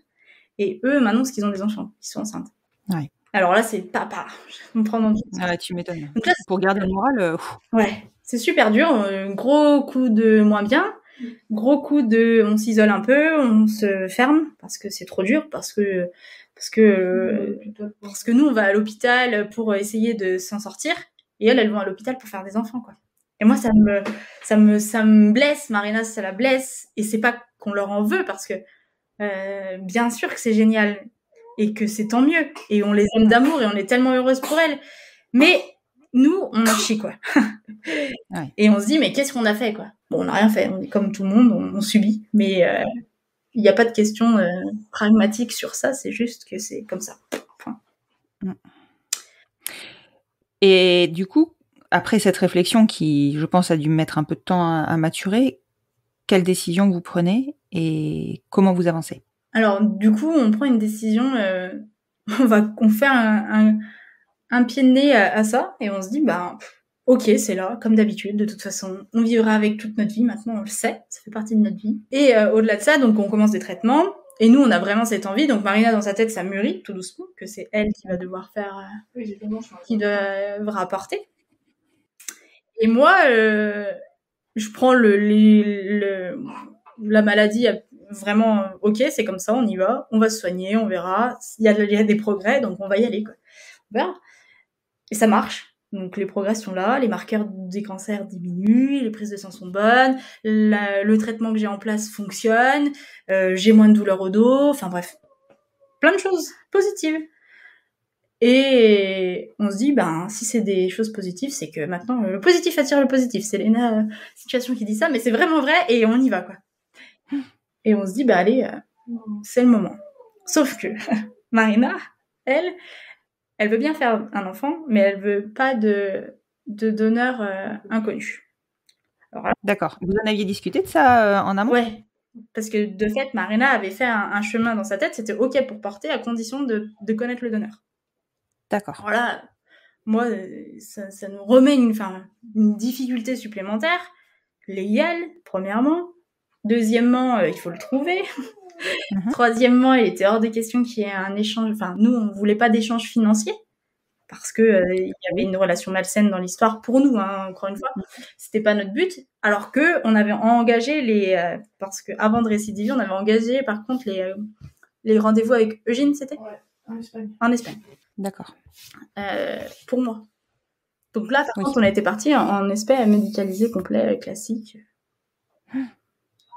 Et eux m'annoncent qu'ils ont des enfants, qu'ils sont enceintes. Ouais. Alors là, c'est papa. Je me prends dans le... Ah, tu m'étonnes. Donc là, pour garder le moral... Ouais, c'est super dur. Gros coup de moins bien. Gros coup de... On s'isole un peu, on se ferme parce que c'est trop dur, parce que nous, on va à l'hôpital pour essayer de s'en sortir. Et elles vont à l'hôpital pour faire des enfants, quoi. Et moi, ça me blesse, Marina, ça la blesse. Et c'est pas qu'on leur en veut parce que bien sûr que c'est génial et que c'est tant mieux. Et on les aime d'amour et on est tellement heureuse pour elles. Mais nous, on en chie, quoi. Ouais. Et on se dit, mais qu'est-ce qu'on a fait, quoi? Bon, on n'a rien fait. On est comme tout le monde, on subit. Mais il n'y a pas de question pragmatique sur ça. C'est juste que c'est comme ça. Enfin. Et du coup, après cette réflexion qui, je pense, a dû mettre un peu de temps à maturer, quelle décision vous prenez et comment vous avancez? Alors, du coup, on prend une décision, on fait un pied de nez à ça et on se dit, ok, c'est là, comme d'habitude, de toute façon, on vivra avec toute notre vie, maintenant on le sait, ça fait partie de notre vie. Et au-delà de ça, donc on commence des traitements, et nous, on a vraiment cette envie, donc Marina, dans sa tête, ça mûrit tout doucement, que c'est elle qui va devoir faire, qui devra apporter. Et moi, je prends la maladie vraiment, ok, c'est comme ça, on y va, on va se soigner, on verra. Il y a des progrès, donc on va y aller, quoi. On verra. Et ça marche. Donc les progrès sont là, les marqueurs des cancers diminuent, les prises de sang sont bonnes, le traitement que j'ai en place fonctionne, j'ai moins de douleurs au dos, enfin bref. Plein de choses positives. Et on se dit, si c'est des choses positives, c'est que maintenant, le positif attire le positif. C'est Léna Situation qui dit ça, mais c'est vraiment vrai, et on y va, quoi. Et on se dit, allez, c'est le moment. Sauf que Marina, elle veut bien faire un enfant, mais elle veut pas de donneur inconnu. Alors là, D'accord. Vous en aviez discuté de ça en amont? ouais, parce que de fait, Marina avait fait un chemin dans sa tête, c'était OK pour porter à condition de connaître le donneur. D'accord. Alors là, moi, ça nous remet une difficulté supplémentaire. Légal, premièrement. Deuxièmement, il faut le trouver. Troisièmement, il était hors de question qu'il y ait un échange. Enfin, nous, on voulait pas d'échange financier parce que il y avait une relation malsaine dans l'histoire pour nous. Encore une fois, c'était pas notre but. Alors que on avait engagé parce que avant de récidiver, on avait engagé par contre les rendez-vous avec Eugène, c'était en Espagne. D'accord. Pour moi. Donc là, par contre, on a été parti en espèce médicalisé complet, classique.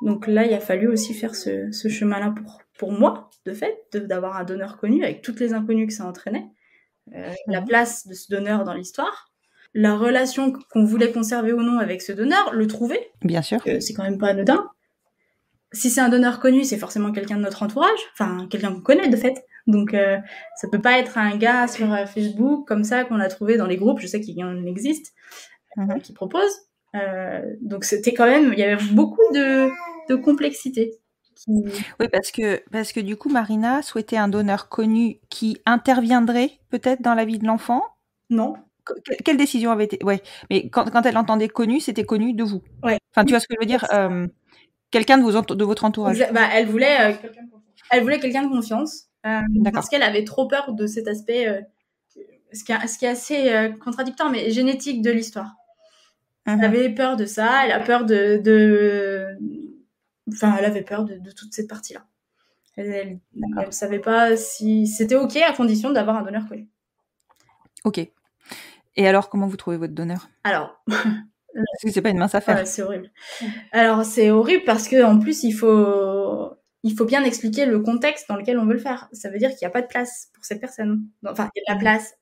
Donc là, il a fallu aussi faire ce chemin-là pour moi, de fait, d'avoir un donneur connu, avec toutes les inconnues que ça entraînait. La place de ce donneur dans l'histoire. La relation qu'on voulait conserver ou non avec ce donneur, le trouver. Bien sûr. C'est quand même pas anodin. Si c'est un donneur connu, c'est forcément quelqu'un de notre entourage. Enfin, quelqu'un qu'on connaît, de fait. Donc, ça peut pas être un gars sur Facebook, comme ça, qu'on a trouvé dans les groupes. Je sais qu'il y en existe, qui proposent. Donc, c'était quand même... Il y avait beaucoup de complexité. Oui, parce que du coup, Marina souhaitait un donneur connu qui interviendrait peut-être dans la vie de l'enfant. Non. Quelle décision avait été... Ouais, mais quand elle entendait connu, c'était connu de vous. Ouais. Enfin, tu vois ce que je veux dire, quelqu'un de votre entourage. Elle voulait quelqu'un de confiance, parce qu'elle avait trop peur de cet aspect, ce qui est assez contradictoire, mais génétique de l'histoire. Elle avait peur de ça, elle a peur elle avait peur de toute cette partie-là. Elle savait pas si c'était OK à condition d'avoir un donneur connu. OK. Et alors, comment vous trouvez votre donneur? Alors... Parce que c'est pas une mince affaire. Ouais, c'est horrible. Alors, c'est horrible parce que en plus, il faut bien expliquer le contexte dans lequel on veut le faire. Ça veut dire qu'il n'y a pas de place pour cette personne. Enfin, il y a de la place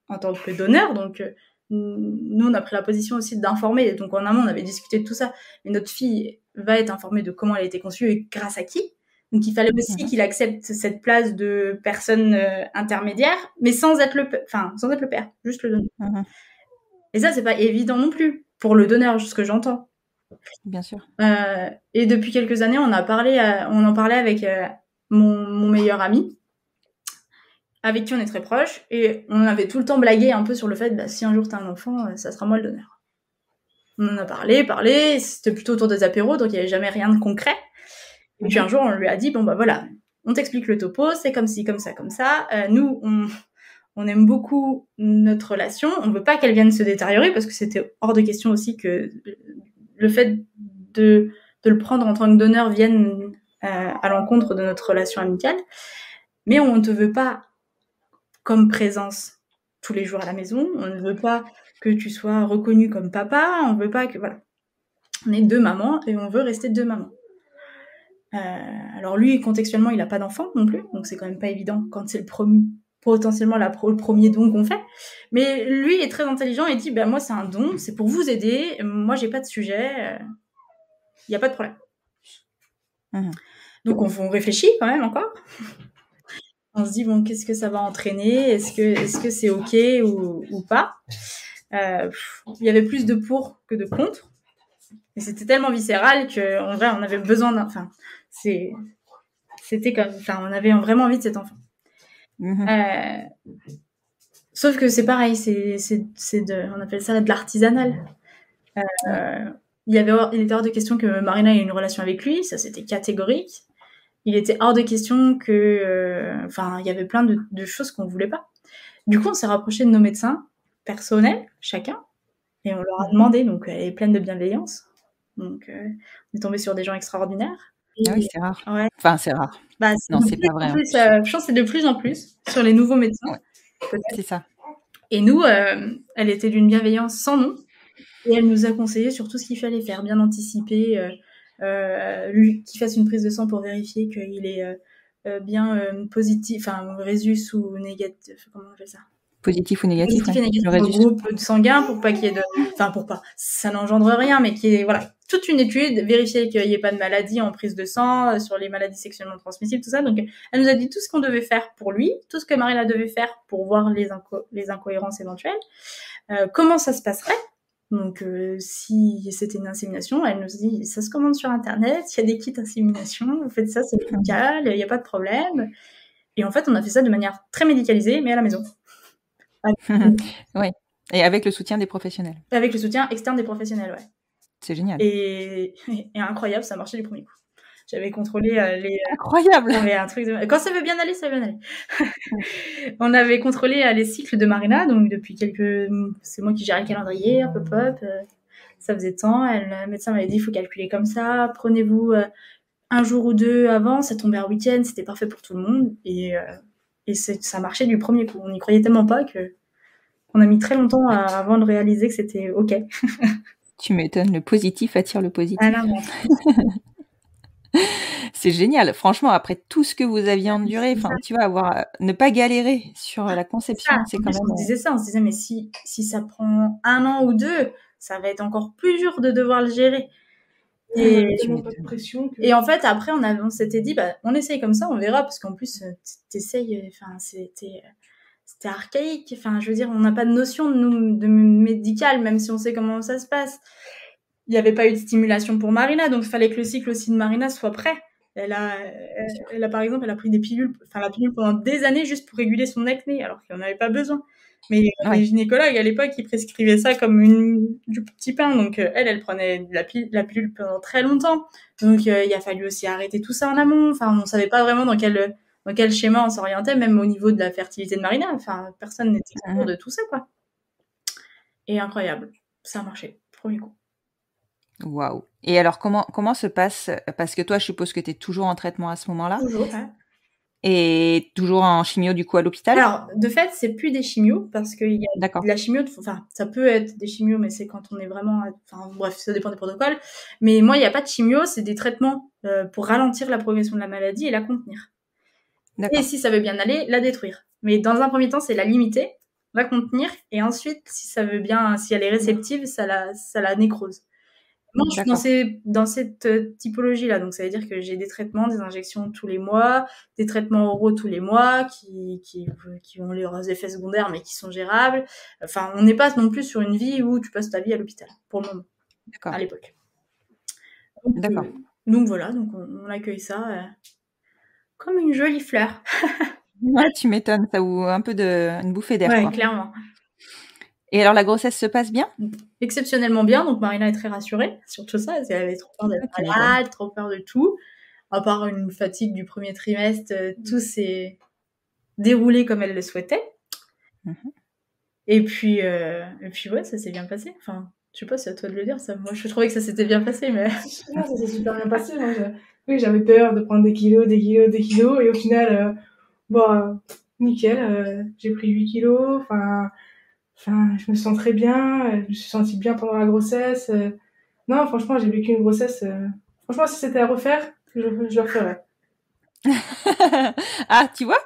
en tant que donneur, donc nous, on a pris la position aussi d'informer. Donc, en amont, on avait discuté de tout ça. Mais notre fille va être informée de comment elle a été conçue et grâce à qui. Donc, il fallait aussi qu'il accepte cette place de personne intermédiaire, mais sans être le père, juste le donneur. Et ça, c'est pas évident non plus pour le donneur, ce que j'entends. Bien sûr. Et depuis quelques années, on en parlait avec mon meilleur ami, avec qui on est très proche, et on avait tout le temps blagué un peu sur le fait, si un jour t'as un enfant, ça sera moi le donneur. On en a parlé, c'était plutôt autour des apéros, donc il n'y avait jamais rien de concret. Et puis un jour, on lui a dit, voilà, on t'explique le topo, c'est comme ci, comme ça, comme ça. Nous, on aime beaucoup notre relation, on veut pas qu'elle vienne se détériorer, parce que c'était hors de question aussi que le fait de le prendre en tant que donneur vienne à l'encontre de notre relation amicale. Mais on ne te veut pas comme présence tous les jours à la maison, on ne veut pas que tu sois reconnu comme papa, on veut pas que... Voilà. On est deux mamans et on veut rester deux mamans. Alors lui, contextuellement, il n'a pas d'enfant non plus, donc c'est quand même pas évident quand c'est potentiellement le premier don qu'on fait. Mais lui est très intelligent et dit, moi c'est un don, c'est pour vous aider, moi j'ai pas de sujet, il n'y a pas de problème. Donc on réfléchit quand même encore. On se dit, qu'est-ce que ça va entraîner, est-ce que c'est OK ou pas. Il y avait plus de pour que de contre. Et c'était tellement viscéral qu'en vrai, on avait besoin d'un... c'était comme... on avait vraiment envie de cet enfant. Sauf que c'est pareil, on appelle ça de l'artisanal. Il était hors de question que Marina ait une relation avec lui, ça c'était catégorique. Il était hors de question que... il y avait plein de choses qu'on voulait pas. Du coup, on s'est rapproché de nos médecins personnels, chacun, et on leur a demandé, donc elle est pleine de bienveillance. Donc, on est tombé sur des gens extraordinaires. Ah oui, c'est rare. Ouais. Enfin, c'est rare. Non, c'est pas vrai. Je pense que c'est de plus en plus sur les nouveaux médecins. Ouais. C'est ça. Et nous, elle était d'une bienveillance sans nom. Et elle nous a conseillé sur tout ce qu'il fallait faire, bien anticiper, qu'il fasse une prise de sang pour vérifier qu'il est bien positif, résus ou négatif, comment on fait ça ? Positif ou négatif, positif et négatif le dans le résus. groupe sanguin pour pas qu'il y ait de, enfin pour pas, ça n'engendre rien, mais qu'il y ait voilà toute une étude, vérifier qu'il n'y ait pas de maladie en prise de sang, sur les maladies sexuellement transmissibles, tout ça. Donc elle nous a dit tout ce qu'on devait faire pour lui, tout ce que Marina devait faire pour voir les incohérences éventuelles, comment ça se passerait. Donc si c'était une insémination, elle nous dit ça se commande sur internet, il y a des kits insémination, vous faites ça, c'est médical, il n'y a pas de problème. Et en fait on a fait ça de manière très médicalisée, mais à la maison. Oui, et avec le soutien des professionnels. Avec le soutien externe des professionnels, ouais. C'est génial. Et incroyable, ça marchait du premier coup. J'avais contrôlé les... Incroyable. Un truc de... Quand ça veut bien aller, ça veut bien aller. On avait contrôlé les cycles de Marina, donc depuis quelques... C'est moi qui gérais le calendrier, hop, ça faisait temps. Le médecin m'avait dit, il faut calculer comme ça, prenez-vous un jour ou deux avant, ça tombait un week-end, c'était parfait pour tout le monde. Et ça marchait du premier coup. On n'y croyait tellement pas qu'on a mis très longtemps avant de réaliser que c'était OK. Tu m'étonnes, le positif attire le positif. Ah non, c'est génial. Franchement, après tout ce que vous aviez enduré, enfin, tu vas ne pas galérer sur la conception, c'est quand même... On se disait, mais si ça prend 1 an ou 2, ça va être encore plus dur de devoir le gérer. Et tellement pas de pression. Et en fait, après, on s'était dit, on essaye comme ça, on verra, parce qu'en plus, t'essayes, enfin, c'était archaïque. Enfin, je veux dire, on n'a pas de notion de médical, même si on sait comment ça se passe. Il n'y avait pas eu de stimulation pour Marina, donc il fallait que le cycle aussi de Marina soit prêt. Elle a par exemple, elle a pris des pilules, enfin la pilule pendant des années juste pour réguler son acné, alors qu'il n'en avait pas besoin. Mais les gynécologues à l'époque, ils prescrivaient ça comme du petit pain. Donc elle prenait la pilule pendant très longtemps. Donc il a fallu aussi arrêter tout ça en amont. Enfin, on savait pas vraiment dans quel schéma on s'orientait, même au niveau de la fertilité de Marina. Enfin, personne n'était au courant de tout ça, quoi. Et incroyable, ça a marché, premier coup. Waouh. Et alors, comment se passe, parce que toi, je suppose que tu es toujours en traitement à ce moment-là. Toujours, ouais. Et toujours en chimio, du coup, à l'hôpital? Alors, de fait, c'est plus des chimios, parce qu'il y a de la chimio, enfin, ça peut être des chimios, mais c'est quand on est vraiment, enfin, bref, ça dépend des protocoles. Mais moi, il n'y a pas de chimio, c'est des traitements pour ralentir la progression de la maladie et la contenir. Et si ça veut bien aller, la détruire. Mais dans un premier temps, c'est la limiter, la contenir, et ensuite, si ça veut bien, si elle est réceptive, ça la nécrose. Moi, je suis dans cette typologie-là. Donc, ça veut dire que j'ai des traitements, des injections tous les mois, des traitements oraux tous les mois qui ont leurs effets secondaires, mais qui sont gérables. Enfin, on n'est pas non plus sur une vie où tu passes ta vie à l'hôpital, pour le moment. À l'époque. Donc, voilà. Donc, on accueille ça comme une jolie fleur. Ouais, tu m'étonnes. Ça ouvre un peu une bouffée d'air. Ouais, clairement. Et alors, la grossesse se passe bien? Exceptionnellement bien, donc Marina est très rassurée sur tout ça. Elle avait trop peur d'être malade, trop peur de tout. À part une fatigue du premier trimestre, tout s'est déroulé comme elle le souhaitait. Et puis ouais, ça s'est bien passé. Enfin, je sais pas, c'est à toi de le dire, ça. Moi, je trouvais que ça s'était bien passé, mais... Non, ça s'est super bien passé. Moi, oui, j'avais peur de prendre des kilos, et au final, nickel, j'ai pris 8 kilos, Enfin, je me sens très bien, je me suis sentie bien pendant la grossesse. Non, franchement, j'ai vécu une grossesse... Franchement, si c'était à refaire, je le referais. Ah, tu vois?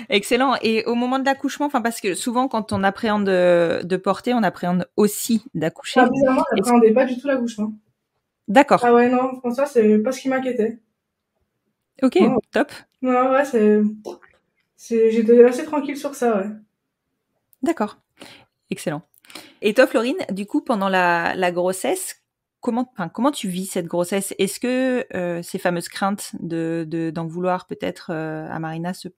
Excellent. Et au moment de l'accouchement, parce que souvent, quand on appréhende de porter, on appréhende aussi d'accoucher. Ah, bizarrement, je n'appréhendais pas du tout l'accouchement. D'accord. Ah ouais, non, François, c'est pas ce qui m'inquiétait. Ok, non. Top. Non, ouais, j'étais assez tranquille sur ça, ouais. D'accord. Excellent. Et toi, Florine, du coup, pendant la grossesse, comment tu vis cette grossesse? Est-ce que ces fameuses craintes d'en vouloir peut-être à Marina se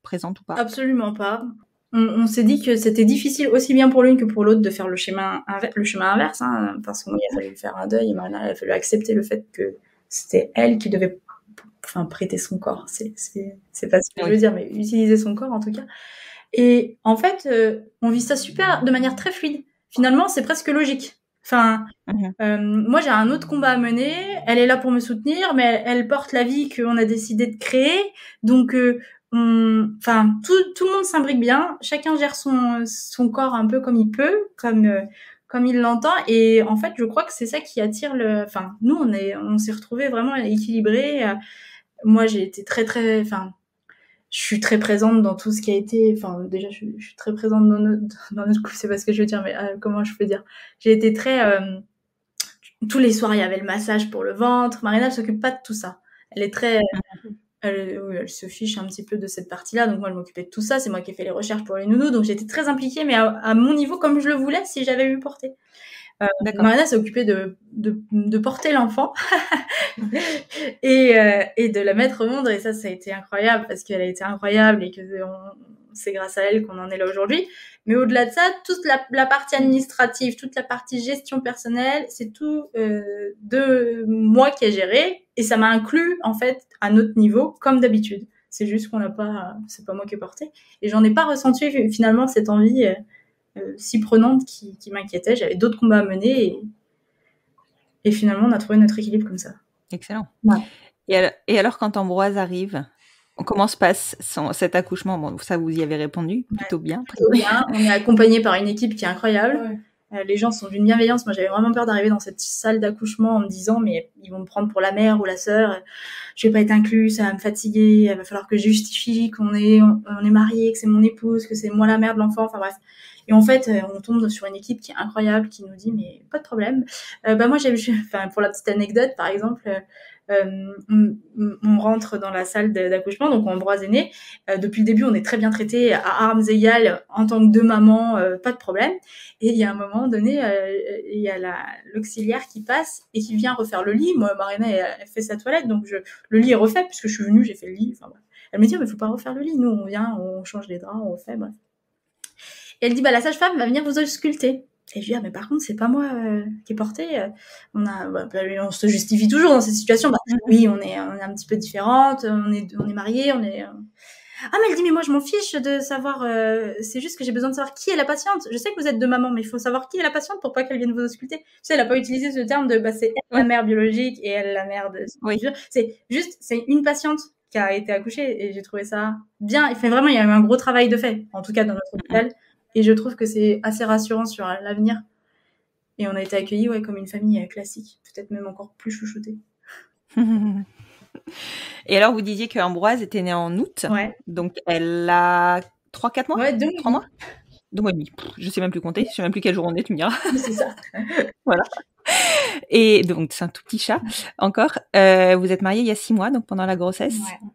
présentent ou pas? Absolument pas. On s'est dit que c'était difficile aussi bien pour l'une que pour l'autre de faire le chemin inverse, hein, parce qu'il a fallu faire un deuil et Marina, il a fallu accepter le fait que c'était elle qui devait prêter son corps. C'est pas ce que je veux dire, mais utiliser son corps en tout cas. Et en fait, on vit ça de manière très fluide. Finalement, c'est presque logique. Enfin, moi, j'ai un autre combat à mener. Elle est là pour me soutenir, mais elle porte la vie qu'on a décidé de créer. Donc, tout le monde s'imbrique bien. Chacun gère son corps un peu comme il peut, comme il l'entend. Et en fait, je crois que c'est ça qui attire nous, on s'est retrouvés vraiment équilibrés. Moi, j'ai été très, très, je suis très présente dans tout ce qui a été, enfin déjà je suis très présente dans notre couple, c'est pas ce que je veux dire, mais comment je peux dire, j'ai été très tous les soirs il y avait le massage pour le ventre. Marina elle s'occupe pas de tout ça, elle est très elle se fiche un petit peu de cette partie-là, donc moi je m'occupais de tout ça, c'est moi qui ai fait les recherches pour les nounous, donc j'étais très impliquée, mais à mon niveau comme je le voulais si j'avais eu porté. Marina s'est occupée de porter l'enfant et de la mettre au monde, et ça a été incroyable parce qu'elle a été incroyable et que c'est grâce à elle qu'on en est là aujourd'hui. Mais au-delà de ça, toute la partie administrative, toute la partie gestion personnelle, c'est tout de moi qui ai géré, et ça m'a inclus en fait à notre niveau comme d'habitude. C'est juste c'est pas moi qui ai porté, et j'en ai pas ressenti finalement cette envie si prenante qui m'inquiétait. J'avais d'autres combats à mener, et finalement on a trouvé notre équilibre comme ça. Excellent. Ouais. Et alors quand Ambroise arrive, comment se passe cet accouchement? Bon, ça vous y avez répondu plutôt bien. Plutôt bien. On est accompagné par une équipe qui est incroyable. Les gens sont d'une bienveillance. Moi, j'avais vraiment peur d'arriver dans cette salle d'accouchement en me disant mais ils vont me prendre pour la mère ou la sœur. Je vais pas être inclus, ça va me fatiguer. Il va falloir que je justifie qu'on est mariés, que c'est mon épouse, que c'est moi la mère de l'enfant. Enfin bref. Et en fait, on tombe sur une équipe qui est incroyable, qui nous dit mais pas de problème. Moi, pour la petite anecdote, par exemple. On rentre dans la salle d'accouchement, donc Ambroise est né. Depuis le début, on est très bien traités à armes égales en tant que deux mamans, pas de problème. Et il y a un moment donné, il y a l'auxiliaire qui passe et qui vient refaire le lit. Moi, Marina, elle fait sa toilette, donc le lit est refait puisque je suis venue, j'ai fait le lit. Enfin, bref. Elle me dit mais faut pas refaire le lit, nous on vient, on change les draps, on refait, bref. Et elle dit la sage-femme va venir vous ausculter. Et je dis mais par contre c'est pas moi qui ai porté. On se justifie toujours dans cette situation. Oui, on est un petit peu différentes, on est mariés, on est. Ah mais elle dit mais moi je m'en fiche de savoir. C'est juste que j'ai besoin de savoir qui est la patiente. Je sais que vous êtes deux mamans, mais il faut savoir qui est la patiente pour pas qu'elle vienne vous ausculter. Tu sais, elle a pas utilisé ce terme de c'est elle la mère biologique et elle la mère de. Oui. C'est une patiente qui a été accouchée, et j'ai trouvé ça bien. Il y a eu un gros travail de fait, en tout cas dans notre hôpital. Et je trouve que c'est assez rassurant sur l'avenir. Et on a été accueillis comme une famille classique, peut-être même encore plus chouchoutée. Et alors, vous disiez qu'Ambroise était née en août. Ouais. Donc, elle a 3-4 mois? Ouais, 3 mois 2 mois et demi. Je sais même plus compter. Je sais même plus quel jour on est, tu me diras. C'est ça. Voilà. Et donc, c'est un tout petit chat encore. Vous êtes mariés il y a 6 mois, donc pendant la grossesse. Ouais.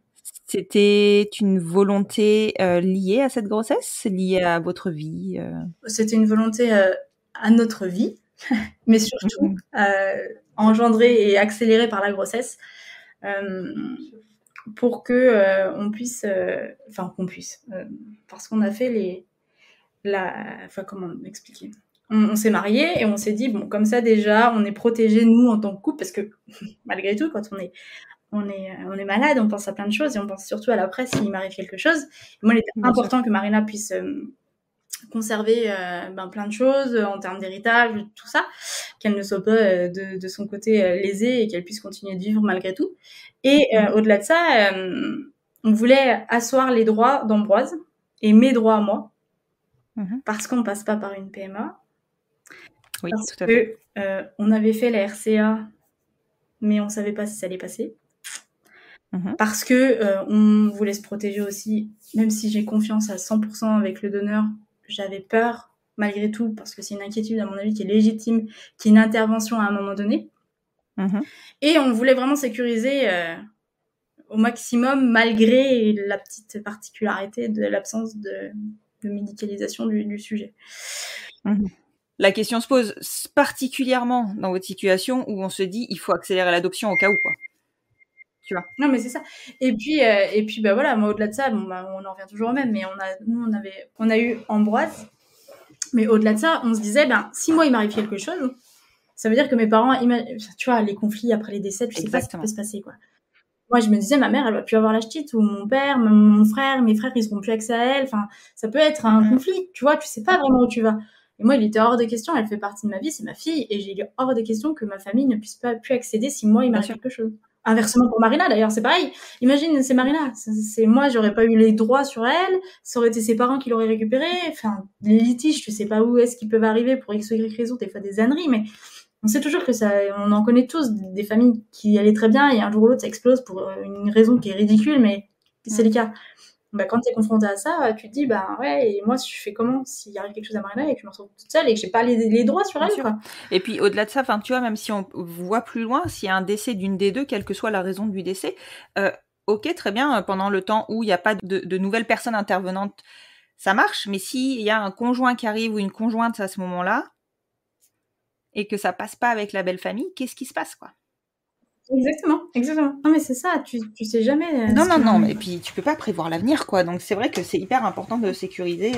C'était une volonté liée à cette grossesse, liée à votre vie C'était une volonté à notre vie, mais surtout engendrée et accélérée par la grossesse, pour que on puisse, parce qu'on a fait comment expliquer. On s'est mariés et on s'est dit bon, comme ça déjà, on est protégés nous en tant que couple, parce que malgré tout, quand on est malade, on pense à plein de choses, et on pense surtout à l'après s'il m'arrive quelque chose. Et moi, il était important que Marina puisse conserver plein de choses en termes d'héritage, tout ça, qu'elle ne soit pas de son côté lésée, et qu'elle puisse continuer de vivre malgré tout. Et au-delà de ça, on voulait asseoir les droits d'Ambroise et mes droits à moi, parce qu'on passe pas par une PMA. Oui, parce tout à fait. On avait fait la RCA, mais on savait pas si ça allait passer. Parce que on voulait se protéger aussi, même si j'ai confiance à 100% avec le donneur, j'avais peur malgré tout, parce que c'est une inquiétude à mon avis qui est légitime, qui est une intervention à un moment donné. Et on voulait vraiment sécuriser au maximum, malgré la petite particularité de l'absence de médicalisation du sujet. La question se pose particulièrement dans votre situation où on se dit il faut accélérer l'adoption au cas où, quoi. Tu vois. Non mais c'est ça. Et puis voilà, moi au-delà de ça, on en revient toujours au même, mais on a eu Ambroise, mais au-delà de ça, on se disait si moi il m'arrive quelque chose, ça veut dire que mes parents, tu vois, les conflits après les décès, tu sais pas ce qui peut se passer, quoi. Moi je me disais ma mère elle va plus avoir la petite, ou mon père, mon frère, mes frères ils auront plus accès à elle, enfin ça peut être un conflit, tu vois, tu sais pas vraiment où tu vas. Et moi il était hors de question, elle fait partie de ma vie, c'est ma fille, et j'ai eu hors de question que ma famille ne puisse pas plus accéder si moi il m'arrive quelque chose. Inversement pour Marina, d'ailleurs, c'est pareil. Imagine, c'est Marina. C'est moi, j'aurais pas eu les droits sur elle. Ça aurait été ses parents qui l'auraient récupéré. Enfin, les litiges, tu sais pas où est-ce qu'ils peuvent arriver pour X ou Y raison, des fois des âneries, mais on sait toujours que on en connaît tous des familles qui allaient très bien et un jour ou l'autre ça explose pour une raison qui est ridicule, mais c'est le cas. quand tu es confrontée à ça, tu te dis, ouais, et moi, je fais comment s'il arrive quelque chose à Marina et que je me retrouve toute seule et que j'ai pas les droits sur Bien elle, sûr. quoi. Et puis au-delà de ça, tu vois, même si on voit plus loin, s'il y a un décès d'une des deux, quelle que soit la raison du décès, ok, très bien, pendant le temps où il n'y a pas de nouvelles personnes intervenantes, ça marche, mais s'il y a un conjoint qui arrive ou une conjointe à ce moment-là, et que ça passe pas avec la belle famille, qu'est-ce qui se passe, quoi? Exactement. Non, mais c'est ça, tu sais jamais. Non, et puis tu peux pas prévoir l'avenir, quoi. Donc c'est vrai que c'est hyper important de sécuriser.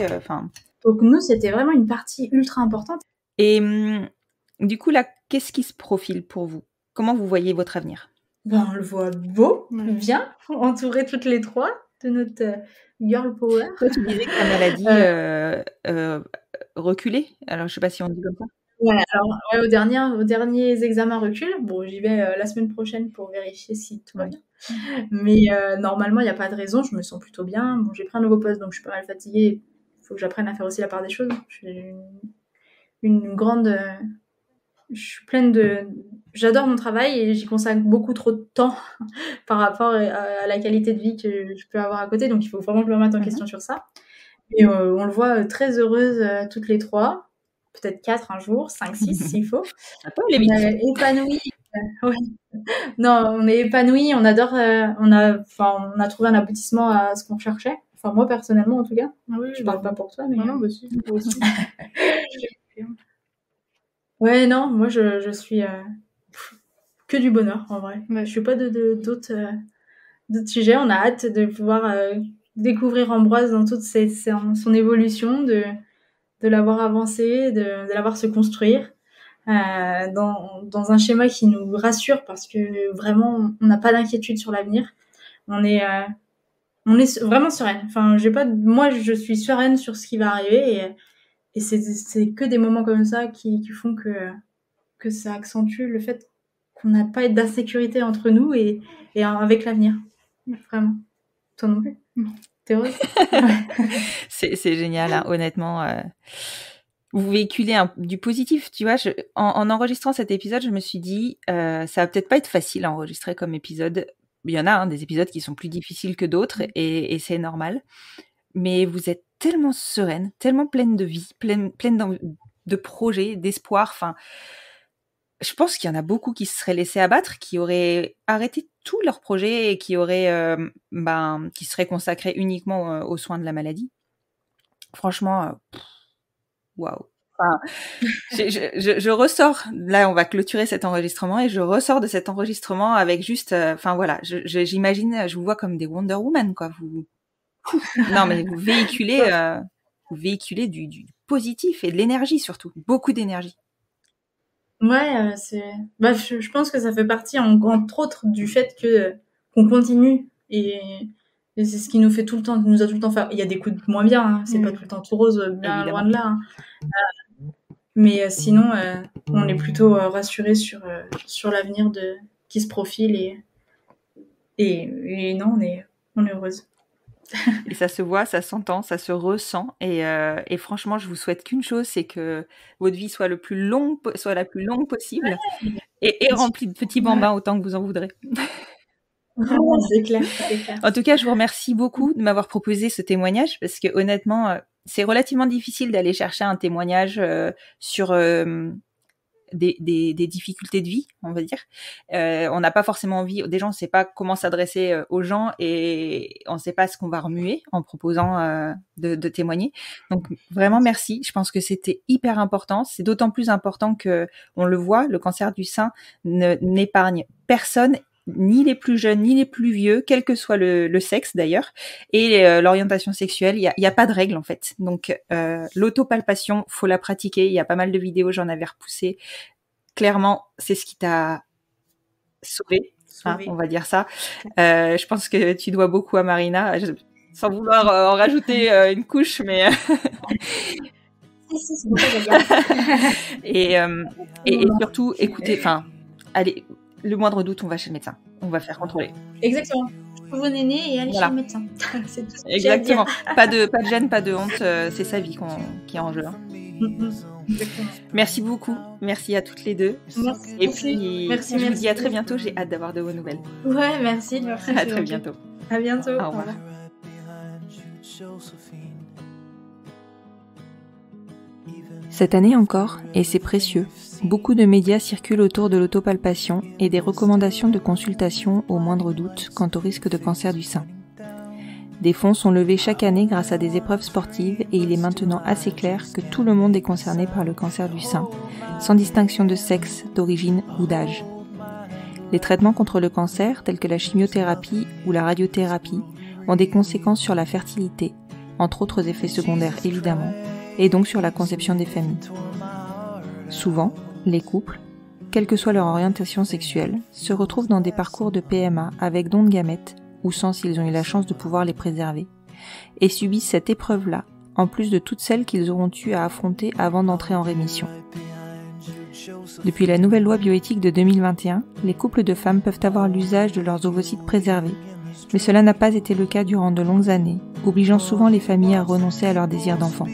Donc nous, c'était vraiment une partie ultra importante. Et du coup, là, qu'est-ce qui se profile pour vous? Comment vous voyez votre avenir? On le voit beau, bien, entouré toutes les trois de notre girl power. Toi, tu disais que ta maladie reculait. Alors, je sais pas si on dit comme ça. Ouais, alors aux derniers examens recul, j'y vais la semaine prochaine pour vérifier si tout va bien. Mais normalement, il n'y a pas de raison, je me sens plutôt bien. J'ai pris un nouveau poste, donc je suis pas mal fatiguée. Il faut que j'apprenne à faire aussi la part des choses. J'ai une grande... je suis pleine de... J'adore mon travail et j'y consacre beaucoup trop de temps par rapport à la qualité de vie que je peux avoir à côté. Donc il faut vraiment que je me remette en question sur ça. Et on le voit très heureuse toutes les trois. Peut-être 4 un jour, 5, 6 s'il faut. On est épanouis. Ouais. Non, on est épanouis, on adore, on a trouvé un aboutissement à ce qu'on cherchait. Enfin, moi, personnellement, en tout cas. Ah oui, je parle pas pour toi, mais... Non, si, moi aussi. Ouais, non, moi, je suis que du bonheur, en vrai. Ouais. Je suis pas d'autres sujets. On a hâte de pouvoir découvrir Ambroise dans toute son évolution, de la voir avancer, de la voir se construire dans un schéma qui nous rassure parce que vraiment, on n'a pas d'inquiétude sur l'avenir. On est vraiment sereine. Enfin, moi, je suis sereine sur ce qui va arriver et c'est que des moments comme ça qui font que ça accentue le fait qu'on n'a pas d'insécurité entre nous et avec l'avenir. Vraiment. Toi non plus. T'es heureuse? C'est génial, hein, honnêtement. Vous véhiculez du positif, tu vois. En enregistrant cet épisode, je me suis dit, ça va peut-être pas être facile à enregistrer comme épisode. Il y en a des épisodes qui sont plus difficiles que d'autres et c'est normal. Mais vous êtes tellement sereine, tellement pleine de vie, pleine de projets, d'espoir. Enfin, je pense qu'il y en a beaucoup qui se seraient laissés abattre, qui auraient arrêté tous leurs projets et qui seraient consacrés uniquement aux soins de la maladie. Franchement, waouh. Enfin, je ressors, là on va clôturer cet enregistrement et je ressors de cet enregistrement avec juste, j'imagine, je vous vois comme des Wonder Woman, quoi. Non mais vous véhiculez du positif et de l'énergie surtout, beaucoup d'énergie. Ouais, je pense que ça fait partie entre autres du fait qu'on continue et c'est ce qui nous fait nous a tout le temps faire. Il y a des coups de moins bien, hein, c'est pas tout le temps tout rose, bien évidemment. Loin de là. Hein. Mais sinon, on est plutôt rassurés sur l'avenir qui se profile et non, on est heureuse. Et ça se voit, ça s'entend, ça se ressent. Et franchement, je vous souhaite qu'une chose, c'est que votre vie soit la plus longue possible et remplie de petits bambins autant que vous en voudrez. C'est clair. En tout cas, je vous remercie beaucoup de m'avoir proposé ce témoignage parce que honnêtement, c'est relativement difficile d'aller chercher un témoignage sur des difficultés de vie, on va dire. On n'a pas forcément envie, déjà on ne sait pas comment s'adresser aux gens et on ne sait pas ce qu'on va remuer en proposant de témoigner. Donc vraiment merci, je pense que c'était hyper important. C'est d'autant plus important que, on le voit, le cancer du sein n'épargne personne, ni les plus jeunes, ni les plus vieux, quel que soit le sexe d'ailleurs, et l'orientation sexuelle, il y a pas de règle en fait. Donc l'autopalpation, faut la pratiquer. Il y a pas mal de vidéos, j'en avais repoussé. Clairement, c'est ce qui t'a sauvé. Hein, on va dire ça. Je pense que tu dois beaucoup à Marina, sans vouloir en rajouter une couche, mais c'est beaucoup de et surtout, écoutez, allez. Le moindre doute, on va chez le médecin. On va faire contrôler. Exactement. Vous néné et allez chez le médecin. C'est tout ce que exactement. Pas de gêne, pas de honte. C'est sa vie qui est en jeu. Hein. Merci beaucoup. Merci à toutes les deux. Merci. Et puis, je vous dis à très bientôt. J'ai hâte d'avoir de vos nouvelles. Ouais, merci. À très bientôt. À bientôt. Au revoir. Cette année encore, et c'est précieux, beaucoup de médias circulent autour de l'autopalpation et des recommandations de consultation au moindre doute quant au risque de cancer du sein. Des fonds sont levés chaque année grâce à des épreuves sportives et il est maintenant assez clair que tout le monde est concerné par le cancer du sein, sans distinction de sexe, d'origine ou d'âge. Les traitements contre le cancer, tels que la chimiothérapie ou la radiothérapie, ont des conséquences sur la fertilité, entre autres effets secondaires évidemment, et donc sur la conception des familles. Souvent, les couples, quelle que soit leur orientation sexuelle, se retrouvent dans des parcours de PMA avec don de gamètes, ou sans s'ils ont eu la chance de pouvoir les préserver, et subissent cette épreuve-là, en plus de toutes celles qu'ils auront eu à affronter avant d'entrer en rémission. Depuis la nouvelle loi bioéthique de 2021, les couples de femmes peuvent avoir l'usage de leurs ovocytes préservés, mais cela n'a pas été le cas durant de longues années, obligeant souvent les familles à renoncer à leur désir d'enfant.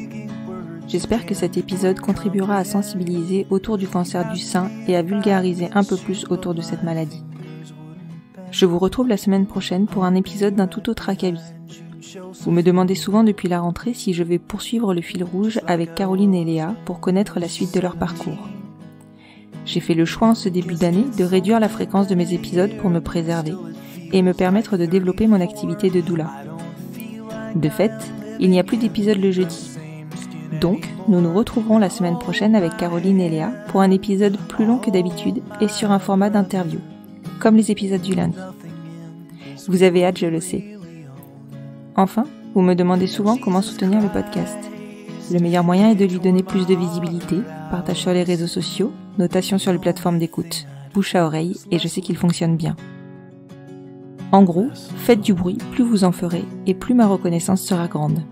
J'espère que cet épisode contribuera à sensibiliser autour du cancer du sein et à vulgariser un peu plus autour de cette maladie. Je vous retrouve la semaine prochaine pour un épisode d'un tout autre acabit. Vous me demandez souvent depuis la rentrée si je vais poursuivre le fil rouge avec Caroline et Léa pour connaître la suite de leur parcours. J'ai fait le choix en ce début d'année de réduire la fréquence de mes épisodes pour me préserver et me permettre de développer mon activité de doula. De fait, il n'y a plus d'épisode le jeudi. Donc, nous nous retrouverons la semaine prochaine avec Caroline et Léa pour un épisode plus long que d'habitude et sur un format d'interview, comme les épisodes du lundi. Vous avez hâte, je le sais. Enfin, vous me demandez souvent comment soutenir le podcast. Le meilleur moyen est de lui donner plus de visibilité, partage sur les réseaux sociaux, notation sur les plateformes d'écoute, bouche à oreille, et je sais qu'il fonctionne bien. En gros, faites du bruit, plus vous en ferez, et plus ma reconnaissance sera grande.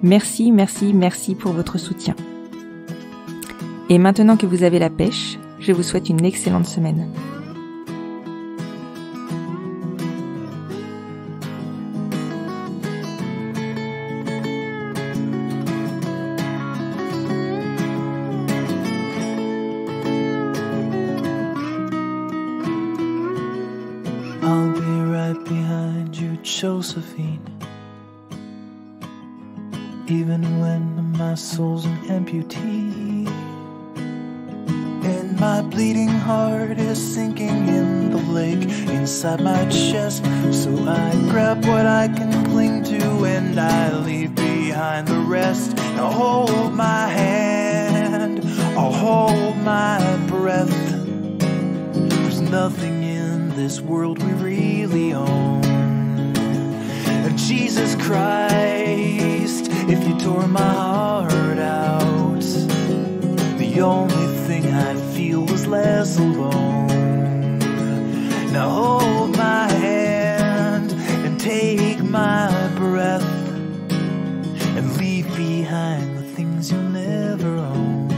Merci, merci, merci pour votre soutien. Et maintenant que vous avez la pêche, je vous souhaite une excellente semaine. I'll be right behind you, Josephine. Even when my soul's an amputee, and my bleeding heart is sinking in the lake inside my chest. So I grab what I can cling to and I leave behind the rest. Now hold my hand, I'll hold my breath. There's nothing in this world we really own. Jesus Christ, if you tore my heart out, the only thing I'd feel was less alone. Now hold my hand and take my breath and leave behind the things you'll never own.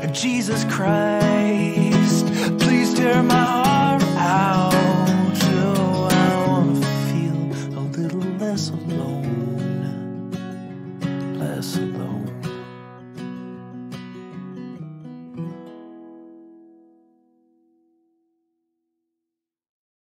And Jesus Christ, please tear my heart out. Oh, I wanna feel a little less alone, less alone.